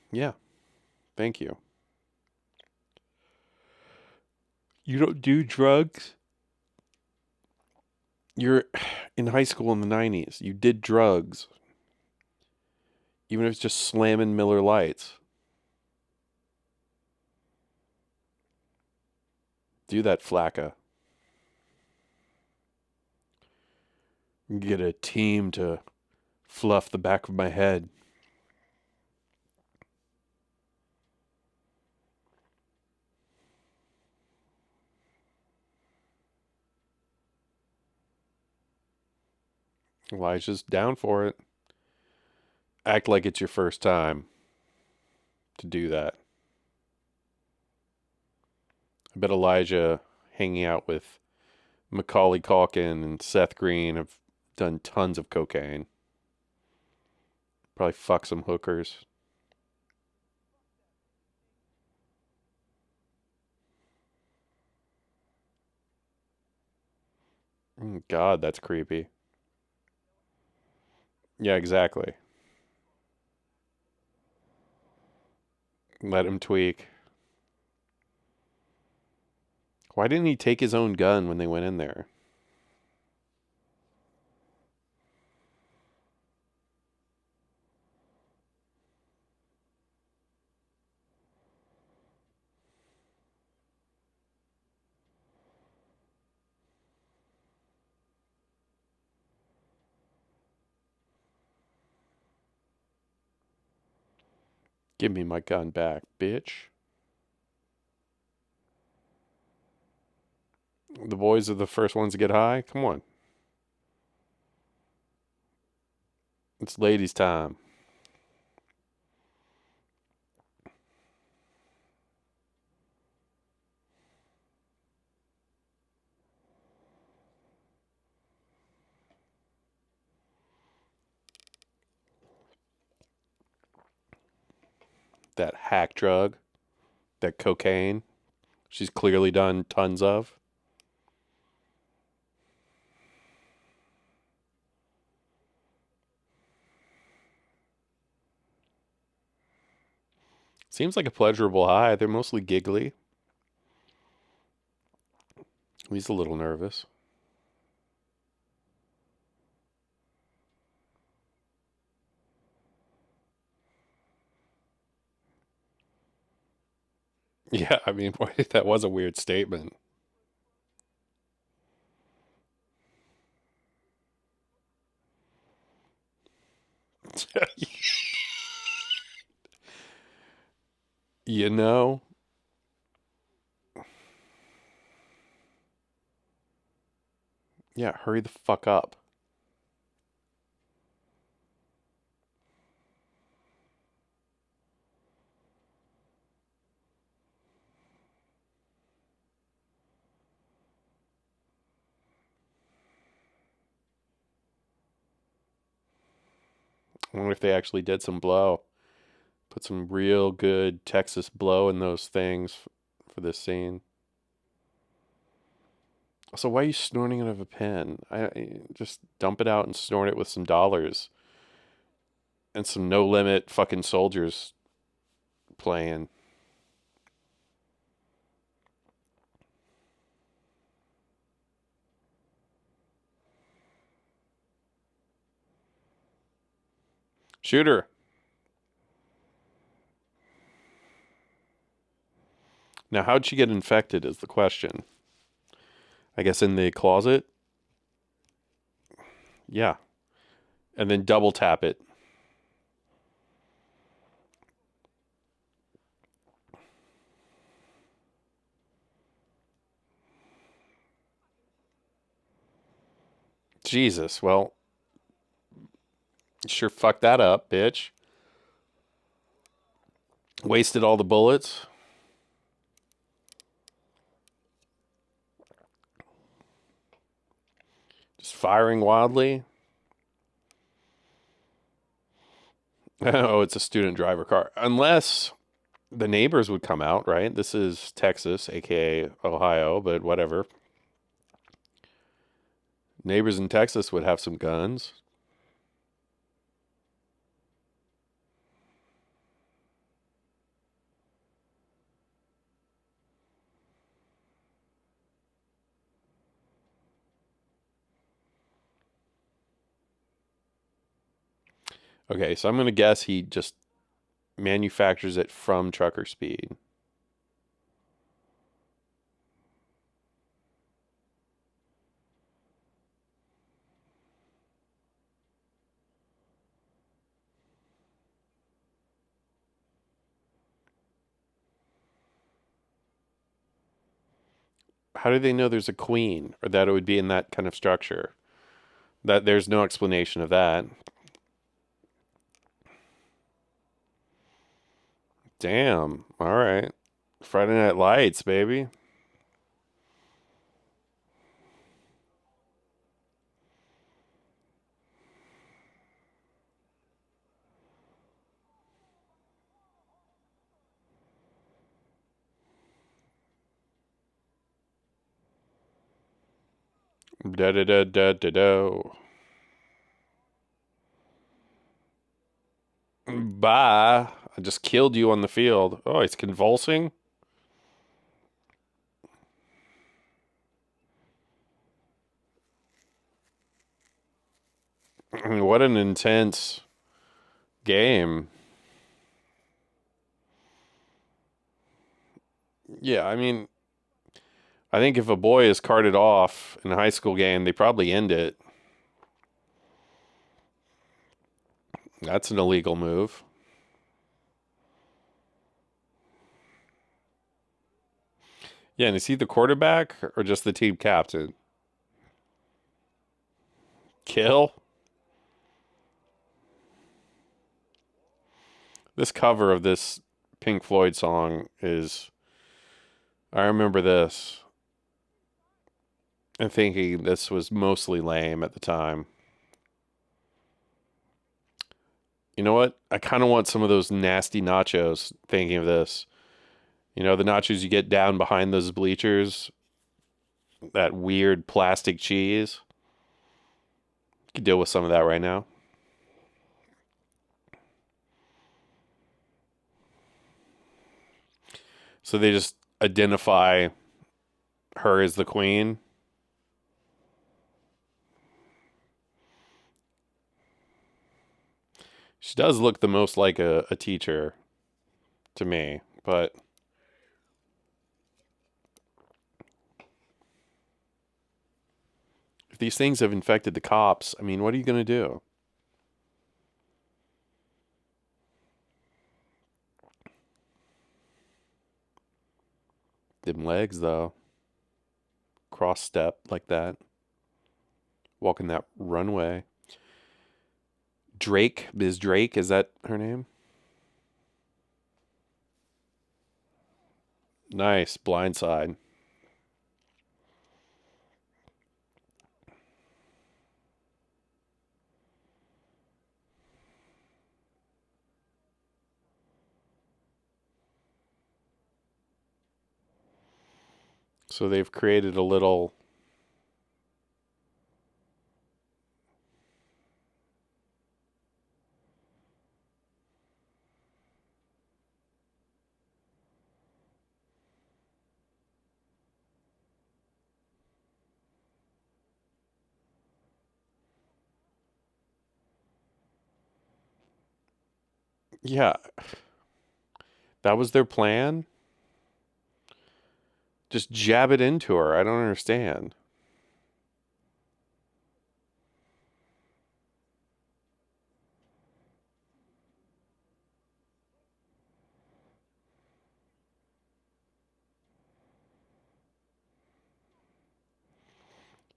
Yeah, thank you. You don't do drugs? You're in high school in the 90s. You did drugs. Even if it's just slamming Miller Lights. Do that, Flacca. Get a team to fluff the back of my head. Elijah's down for it. Act like it's your first time to do that. I bet Elijah hanging out with Macaulay Culkin and Seth Green have done tons of cocaine. Probably fuck some hookers. God, that's creepy. Yeah, exactly. Let him tweak. Why didn't he take his own gun when they went in there? Give me my gun back, bitch. The boys are the first ones to get high? Come on. It's ladies' time. That hack drug, that cocaine, she's clearly done tons of. Seems like a pleasurable high. They're mostly giggly. He's a little nervous. Yeah, I mean, boy, that was a weird statement. You know? Yeah, hurry the fuck up. I wonder if they actually did some blow. Put some real good Texas blow in those things for this scene. So why are you snorting out of a pen? Just dump it out and snort it with some dollars and some no limit fucking soldiers playing. Shooter. Now, how'd she get infected is the question. I guess in the closet? Yeah. And then double tap it. Jesus. Well, sure fucked that up, bitch. Wasted all the bullets. Just firing wildly. Oh, it's a student driver car. Unless the neighbors would come out, right? This is Texas, aka Ohio, but whatever. Neighbors in Texas would have some guns. Okay, so I'm going to guess he just manufactures it from trucker speed. How do they know there's a queen or that it would be in that kind of structure? That there's no explanation of that. Damn. All right. Friday Night Lights, baby. Da da da da da da. Bye. I just killed you on the field. Oh, he's convulsing. What an intense game. Yeah, I mean, I think if a boy is carted off in a high school game, they probably end it. That's an illegal move. Yeah, and is he the quarterback or just the team captain? Kill? This cover of this Pink Floyd song is. I remember this and thinking this was mostly lame at the time. You know what? I kind of want some of those nasty nachos thinking of this. You know, the nachos you get down behind those bleachers, that weird plastic cheese. You could deal with some of that right now. So they just identify her as the queen. She does look the most like a teacher to me, but if these things have infected the cops, I mean, what are you going to do? Them legs, though. Cross step like that. Walking that runway. Drake, Ms. Drake, is that her name? Nice. Blindside. So they've created a little. Yeah, that was their plan. Just jab it into her. I don't understand.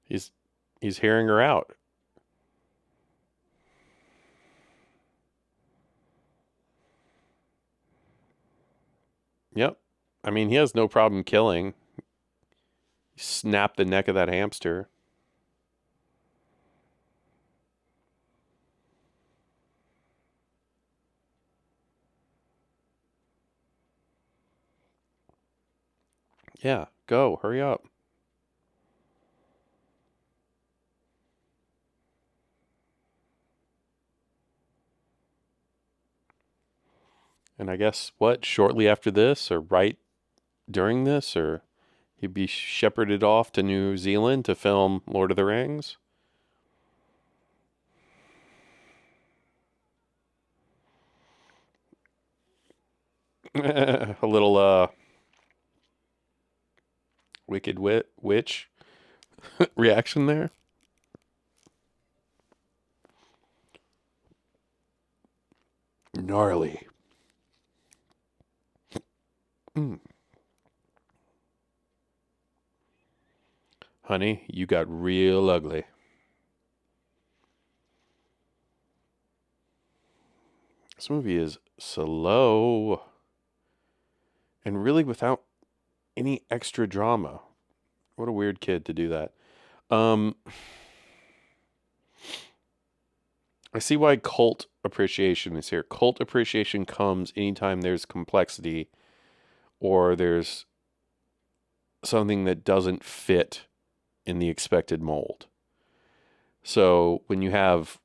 He's he's hearing her out. Yep. I mean, he has no problem killing. Snap the neck of that hamster. Yeah, go. Hurry up. And I guess what? Shortly after this, or right during this, or he'd be shepherded off to New Zealand to film Lord of the Rings. A little wicked witch reaction there. Gnarly. Mm. Honey, you got real ugly. This movie is slow and really without any extra drama. What a weird kid to do that. Um, I see why cult appreciation is here. Cult appreciation comes anytime there's complexity or there's something that doesn't fit in the expected mold. So when you have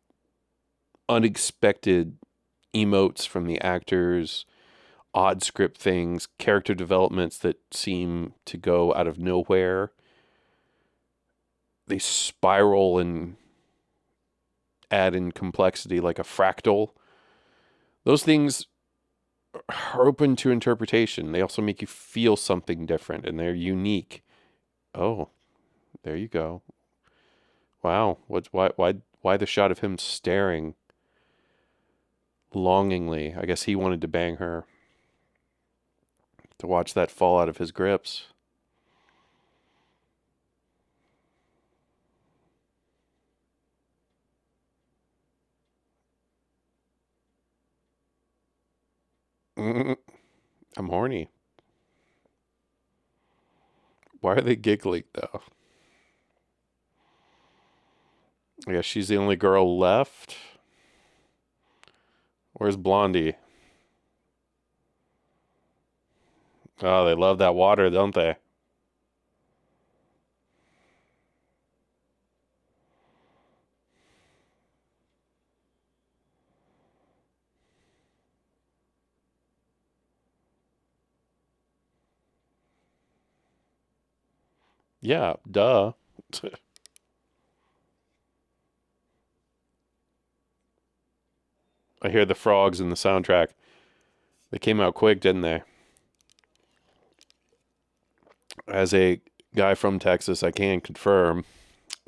unexpected emotes from the actors, odd script things, character developments that seem to go out of nowhere, they spiral and add in complexity like a fractal. Those things are open to interpretation. They also make you feel something different and they're unique. Oh, there you go. Wow. Why the shot of him staring longingly? I guess he wanted to bang her. To watch that fall out of his grips. I'm horny. Why are they giggling though? I guess she's the only girl left. Where's Blondie? Oh, they love that water, don't they? Yeah, duh. I hear the frogs in the soundtrack. They came out quick, didn't they? As a guy from Texas, I can confirm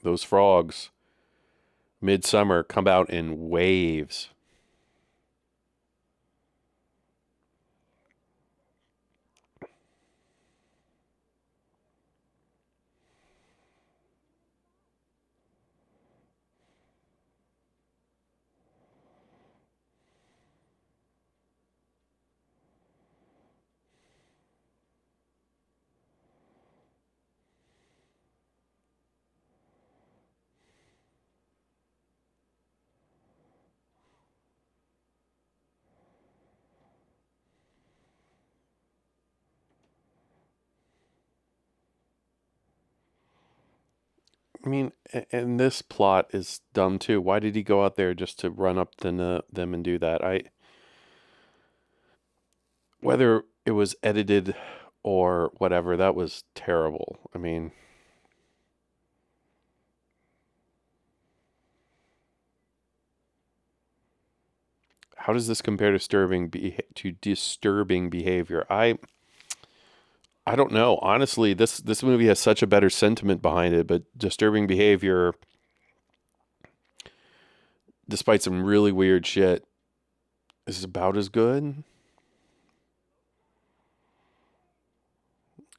those frogs midsummer come out in waves. I mean, and this plot is dumb too. Why did he go out there just to run up to them and do that? Whether it was edited or whatever, that was terrible. I mean, how does this compare to disturbing behavior? I don't know. Honestly, this movie has such a better sentiment behind it, but disturbing behavior, despite some really weird shit, is about as good.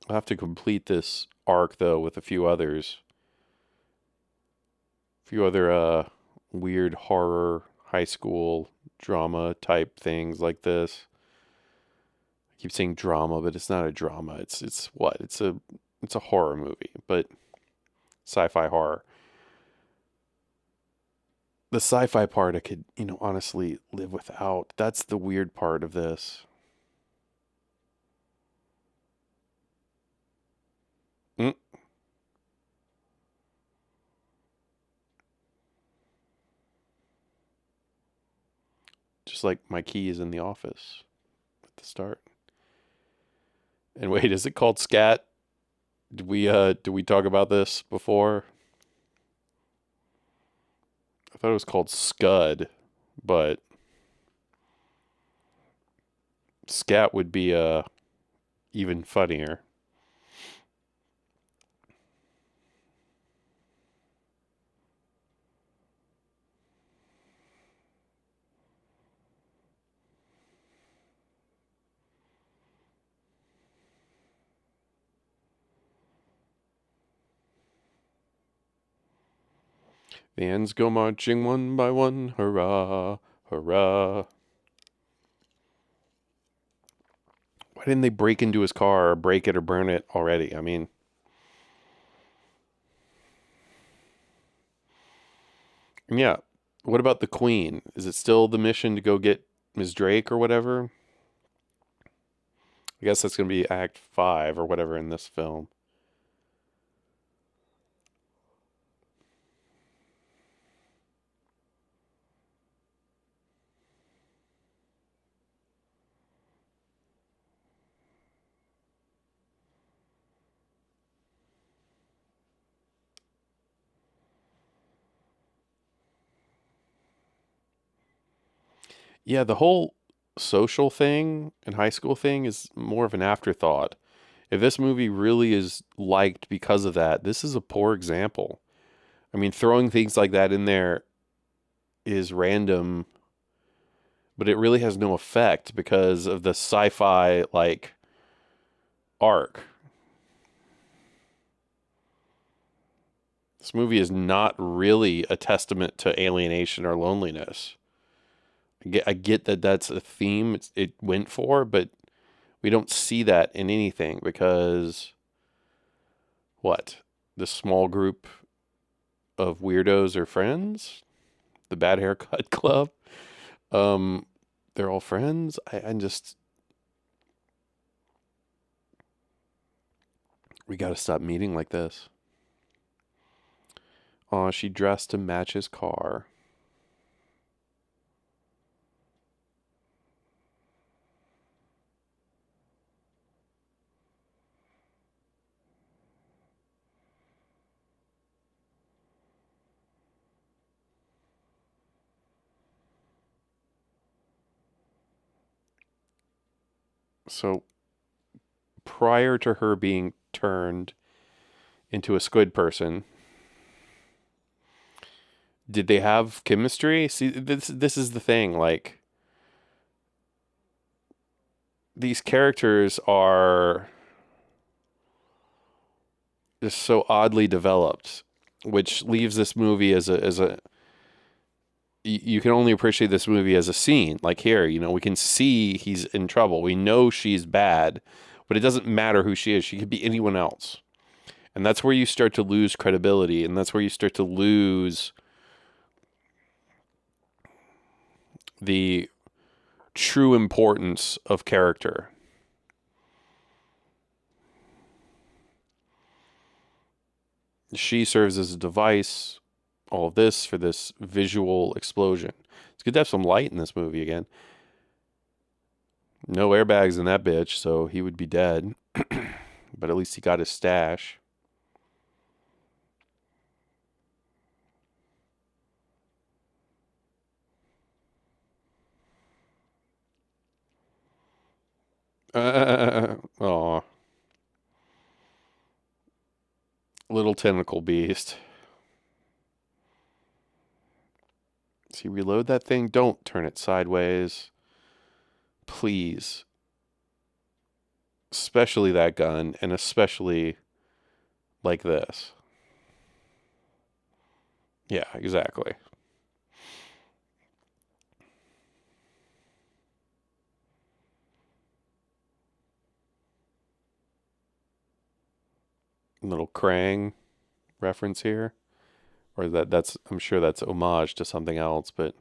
I'll have to complete this arc though with a few others. A few other weird horror high school drama type things like this. I keep saying drama, but it's not a drama. It's what? It's a horror movie, but sci-fi horror. The sci-fi part I could, honestly live without. That's the weird part of this. Mm, just like my keys in the office at the start. And wait, is it called scat? Did we talk about this before? I thought it was called scud, but scat would be even funnier. The ants go marching one by one, hurrah, hurrah. Why didn't they break into his car or break it or burn it already? I mean, yeah. What about the Queen? Is it still the mission to go get Ms. Drake or whatever? I guess that's going to be Act 5 or whatever in this film. Yeah, the whole social thing and high school thing is more of an afterthought. If this movie really is liked because of that, this is a poor example. I mean, throwing things like that in there is random, but it really has no effect because of the sci-fi like arc. This movie is not really a testament to alienation or loneliness. I get that that's a theme it went for, but we don't see that in anything because what? The small group of weirdos are friends? The bad haircut club? Um, they're all friends? I just, we gotta stop meeting like this. Aw, she dressed to match his car. So prior to her being turned into a squid person, did they have chemistry? See, this is the thing. Like these characters are just so oddly developed, which leaves this movie as a you can only appreciate this movie as a scene. Like here, we can see he's in trouble. We know she's bad, but it doesn't matter who she is. She could be anyone else. And that's where you start to lose credibility, and that's where you start to lose the true importance of character. She serves as a device, all of this for this visual explosion. It's good to have some light in this movie again. No airbags in that bitch, so he would be dead. But at least he got his stash. Oh, little tentacle beast. See, reload that thing. Don't turn it sideways. Please. Especially that gun, and especially like this. Yeah, exactly. Little Krang reference here. Or that's I'm sure that's homage to something else, but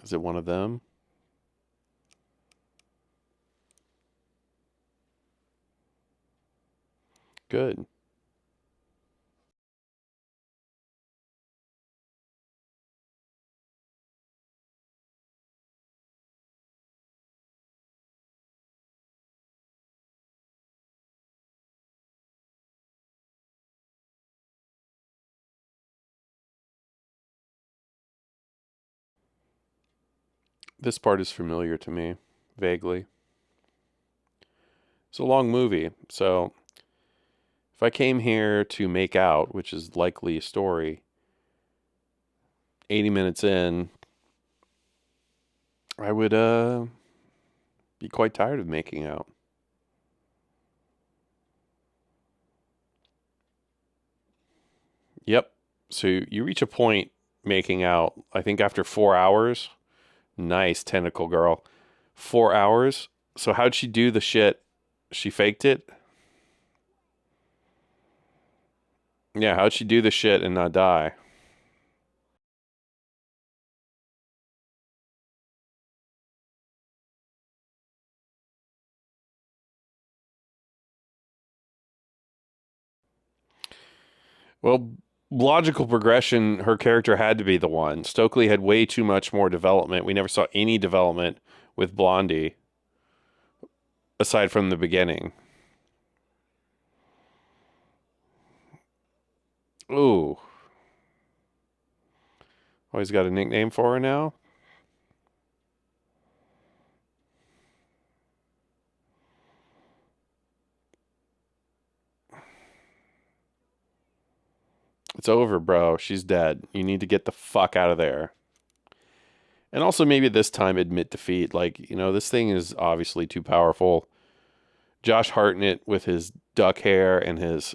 is it one of them? Good. This part is familiar to me, vaguely. It's a long movie, so if I came here to make out, which is likely a story, 80 minutes in, I would be quite tired of making out. Yep. So you reach a point making out, I think after 4 hours. Nice tentacle girl. 4 hours. So how'd she do the shit? She faked it? Yeah, how'd she do the shit and not die? Well, logical progression, her character had to be the one. Stokely had way too much more development. We never saw any development with Blondie aside from the beginning. Ooh. Oh, he's got a nickname for her now? It's over, bro. She's dead. You need to get the fuck out of there. And also, maybe this time admit defeat. Like, this thing is obviously too powerful. Josh Hartnett with his duck hair and his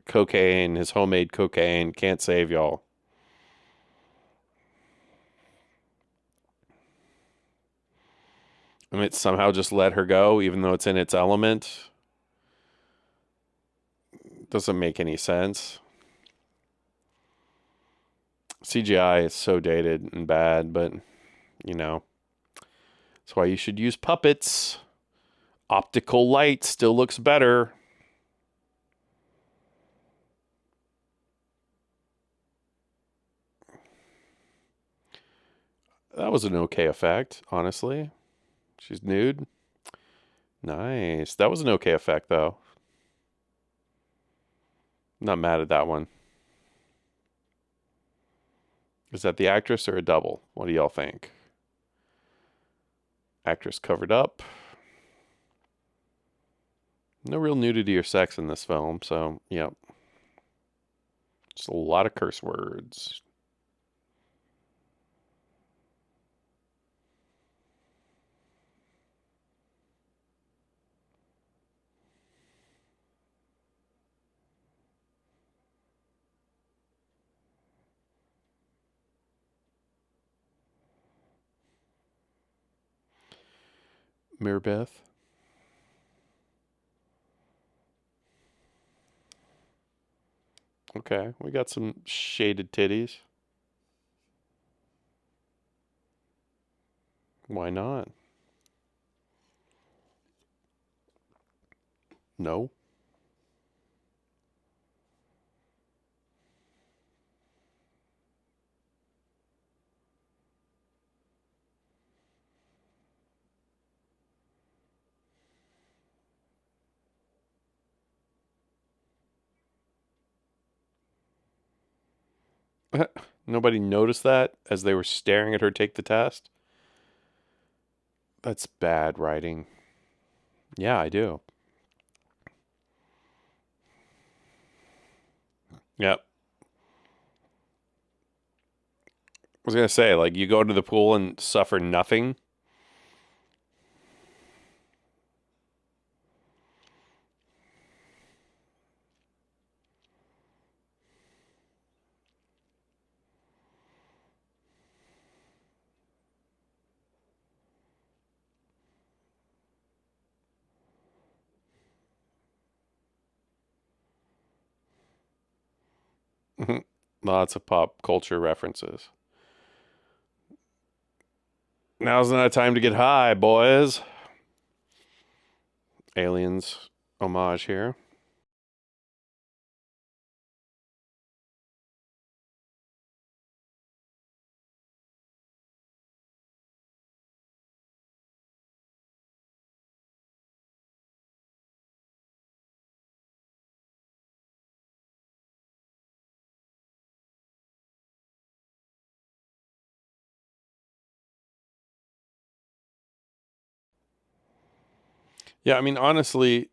cocaine, his homemade cocaine, can't save y'all. And it somehow just let her go, even though it's in its element. Doesn't make any sense. CGI is so dated and bad, but, you know, that's why you should use puppets. Optical light still looks better. That was an okay effect, honestly. She's nude. Nice. That was an okay effect, though. Not mad at that one. Is that the actress or a double? What do y'all think? Actress covered up. No real nudity or sex in this film, so, yep. Just a lot of curse words. Mirabeth. Okay, we got some shaded titties. Why not? No. Nobody noticed that as they were staring at her take the test? That's bad writing. Yeah, I do. Yep. I was going to say, like, you go to the pool and suffer nothing. Lots of pop culture references. Now's not a time to get high, boys. Aliens homage here. Yeah, I mean, honestly,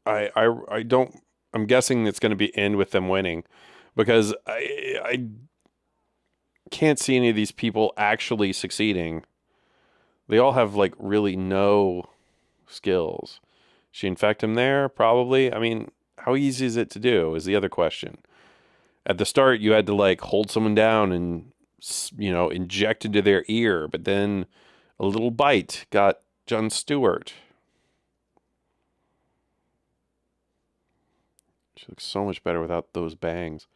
I don't. I'm guessing it's going to be end with them winning, because I can't see any of these people actually succeeding. They all have like really no skills. She infect him there? Probably. I mean, how easy is it to do? Is the other question. At the start, you had to like hold someone down and, inject into their ear, but then a little bite got Jon Stewart. She looks so much better without those bangs.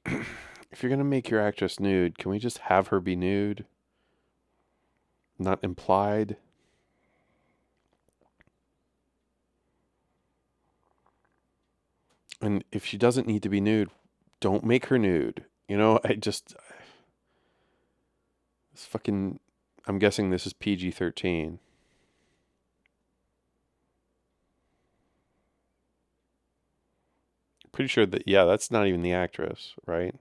If you're going to make your actress nude, can we just have her be nude? Not implied? And if she doesn't need to be nude, don't make her nude. It's fucking, I'm guessing this is PG-13. Pretty sure that, yeah, that's not even the actress, right?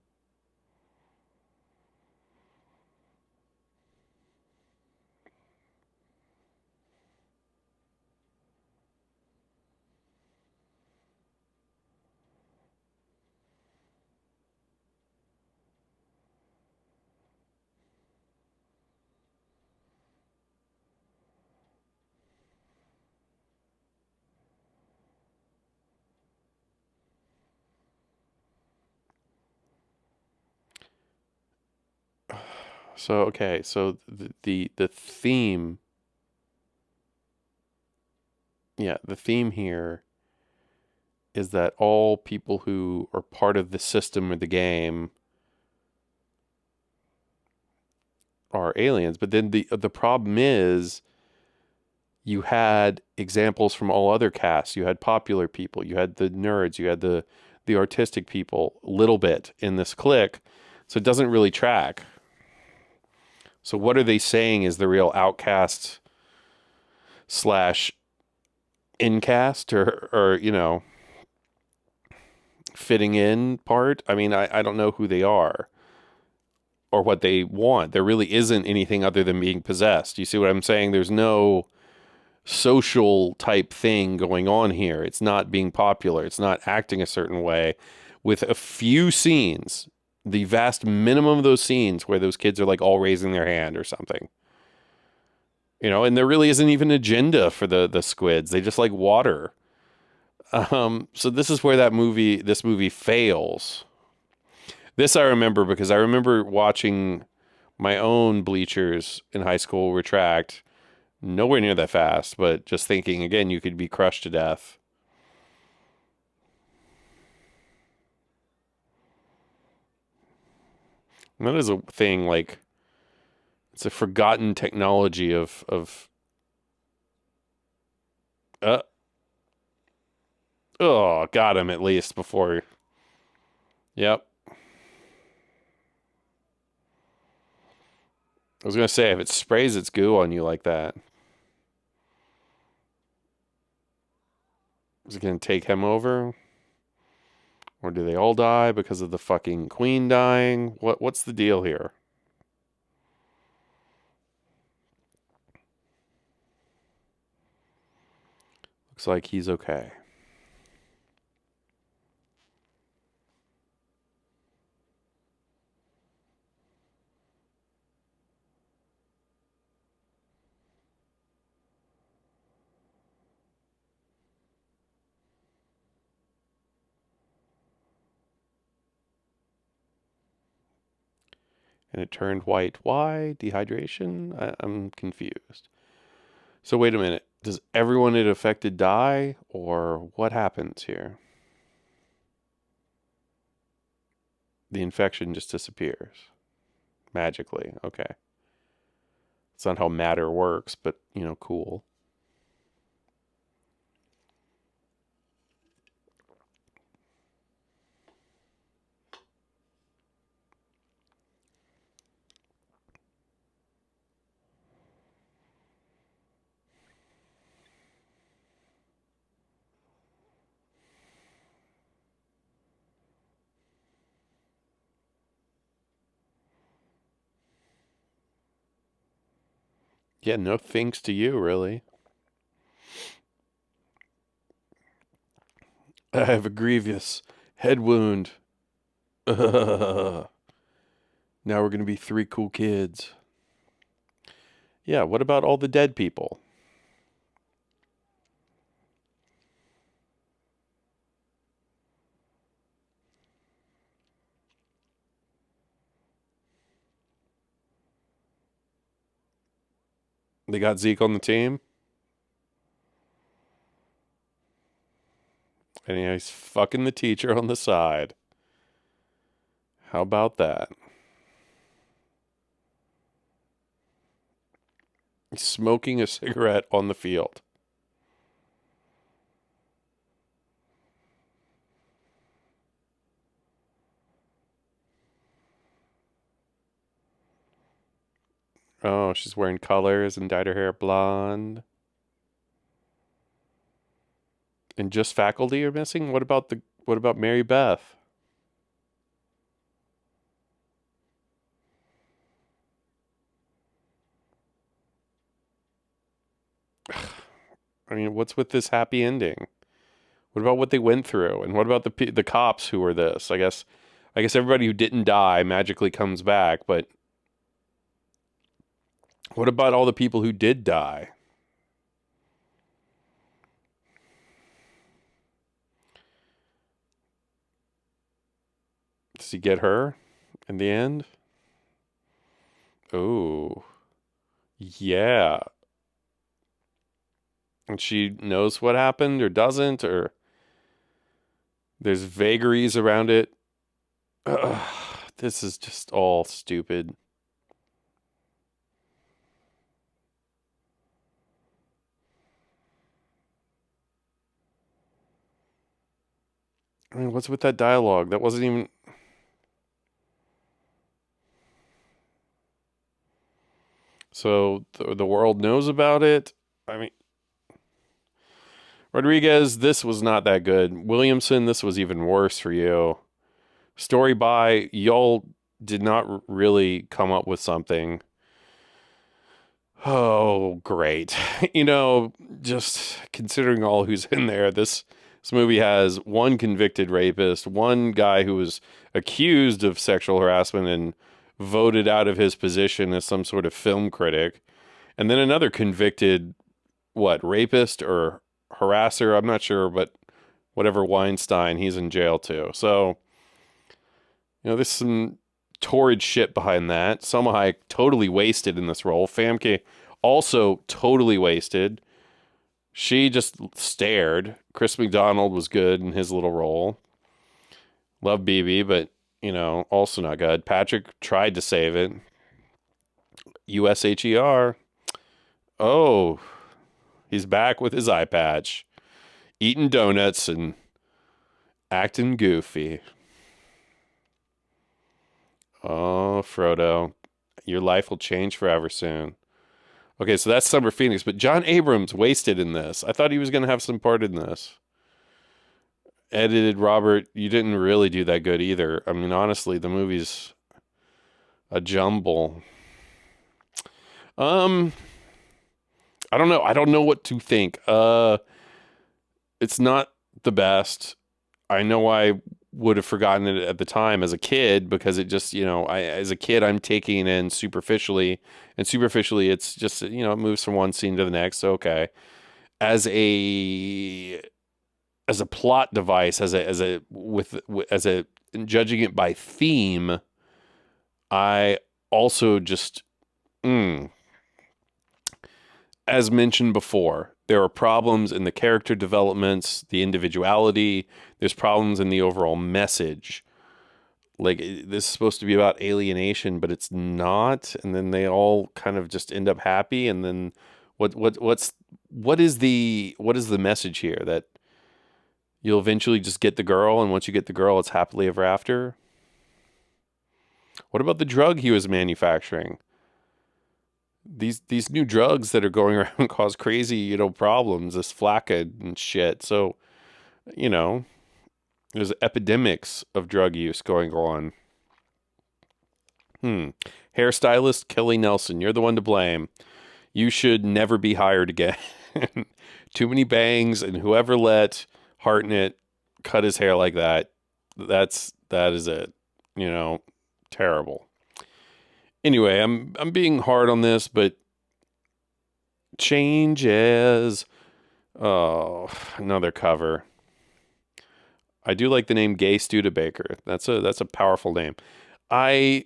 So, okay, so the theme, yeah, the theme here is that all people who are part of the system or the game are aliens. But then the problem is you had examples from all other casts. You had popular people, you had the nerds, you had the artistic people, a little bit in this clique. So it doesn't really track. So what are they saying is the real outcast slash incast or fitting in part? I mean, I don't know who they are or what they want. There really isn't anything other than being possessed. You see what I'm saying? There's no social type thing going on here. It's not being popular. It's not acting a certain way. With a few scenes, the vast minimum of those scenes where those kids are like all raising their hand or something. And there really isn't even an agenda for the squids. They just like water. So this is where this movie fails. This I remember because I remember watching my own bleachers in high school retract, nowhere near that fast, but just thinking again, you could be crushed to death. And that is a thing, like, it's a forgotten technology of uh oh, got him at least before. Yep. I was gonna say if it sprays its goo on you like that, is it gonna take him over? Or do they all die because of the fucking queen dying? What's the deal here? Looks like he's okay. And it turned white. Why? Dehydration? I'm confused. So wait a minute. Does everyone it affected die? Or what happens here? The infection just disappears. Magically. Okay. It's not how matter works, but, cool. Yeah, no thanks to you, really. I have a grievous head wound. Now we're going to be three cool kids. Yeah, what about all the dead people? They got Zeke on the team. And he's fucking the teacher on the side. How about that? He's smoking a cigarette on the field. Oh, she's wearing colors and dyed her hair blonde. And just faculty are missing? What about Mary Beth? I mean, what's with this happy ending? What about what they went through? And what about the cops who were this? I guess everybody who didn't die magically comes back, but what about all the people who did die? Does he get her in the end? Oh, yeah. And she knows what happened or doesn't, or there's vagaries around it. Ugh, this is just all stupid. I mean, what's with that dialogue? That wasn't even. So the world knows about it. I mean, Rodriguez, this was not that good. Williamson, this was even worse for you. Story by, y'all did not really come up with something. Oh, great. Just considering all who's in there, this movie has one convicted rapist, one guy who was accused of sexual harassment and voted out of his position as some sort of film critic, and then another convicted, rapist or harasser, I'm not sure, but whatever Weinstein, he's in jail too. So, there's some torrid shit behind that. Selma Hayek totally wasted in this role. Famke also totally wasted. She just stared. Chris McDonald was good in his little role. Love BB, but also not good. Patrick tried to save it. USHER. Oh, he's back with his eye patch, eating donuts and acting goofy. Oh, Frodo, your life will change forever soon. Okay, so that's Summer Phoenix, but John Abrams wasted in this. I thought he was going to have some part in this. Edited Robert, you didn't really do that good either. I mean, honestly, the movie's a jumble. I don't know. I don't know what to think. It's not the best. I know I would have forgotten it at the time as a kid because it just, as a kid, I'm taking it in superficially, and superficially, it's just, it moves from one scene to the next. So, okay. As a plot device, as a judging it by theme, I also just, as mentioned before, there are problems in the character developments, the individuality. There's problems in the overall message. Like, this is supposed to be about alienation, but it's not. And then they all kind of just end up happy. And then what is the message here? That you'll eventually just get the girl, and once you get the girl, it's happily ever after? What about the drug he was manufacturing? These new drugs that are going around cause crazy, problems, this flakka and shit. So, there's epidemics of drug use going on. Hairstylist Kelly Nelson, you're the one to blame. You should never be hired again. Too many bangs, and whoever let Hartnett cut his hair like that, that is it. Terrible. Anyway, I'm being hard on this, but changes. Oh, another cover. I do like the name Gay Studebaker. That's a powerful name. I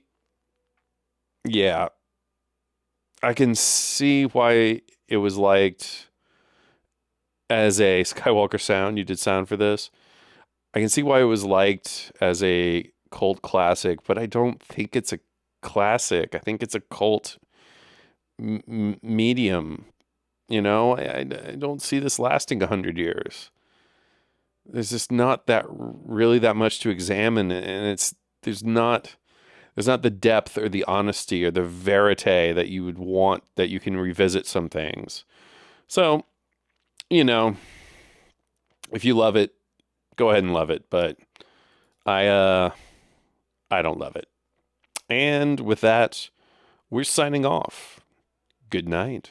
I can see why it was liked as a Skywalker sound. You did sound for this. I can see why it was liked as a cult classic, but I don't think it's a classic. I think it's a cult medium. I don't see this lasting 100 years. There's just not that really that much to examine, and there's not the depth or the honesty or the verite that you would want, that you can revisit some things. So, if you love it, go ahead and love it. But I don't love it. And with that, we're signing off. Good night.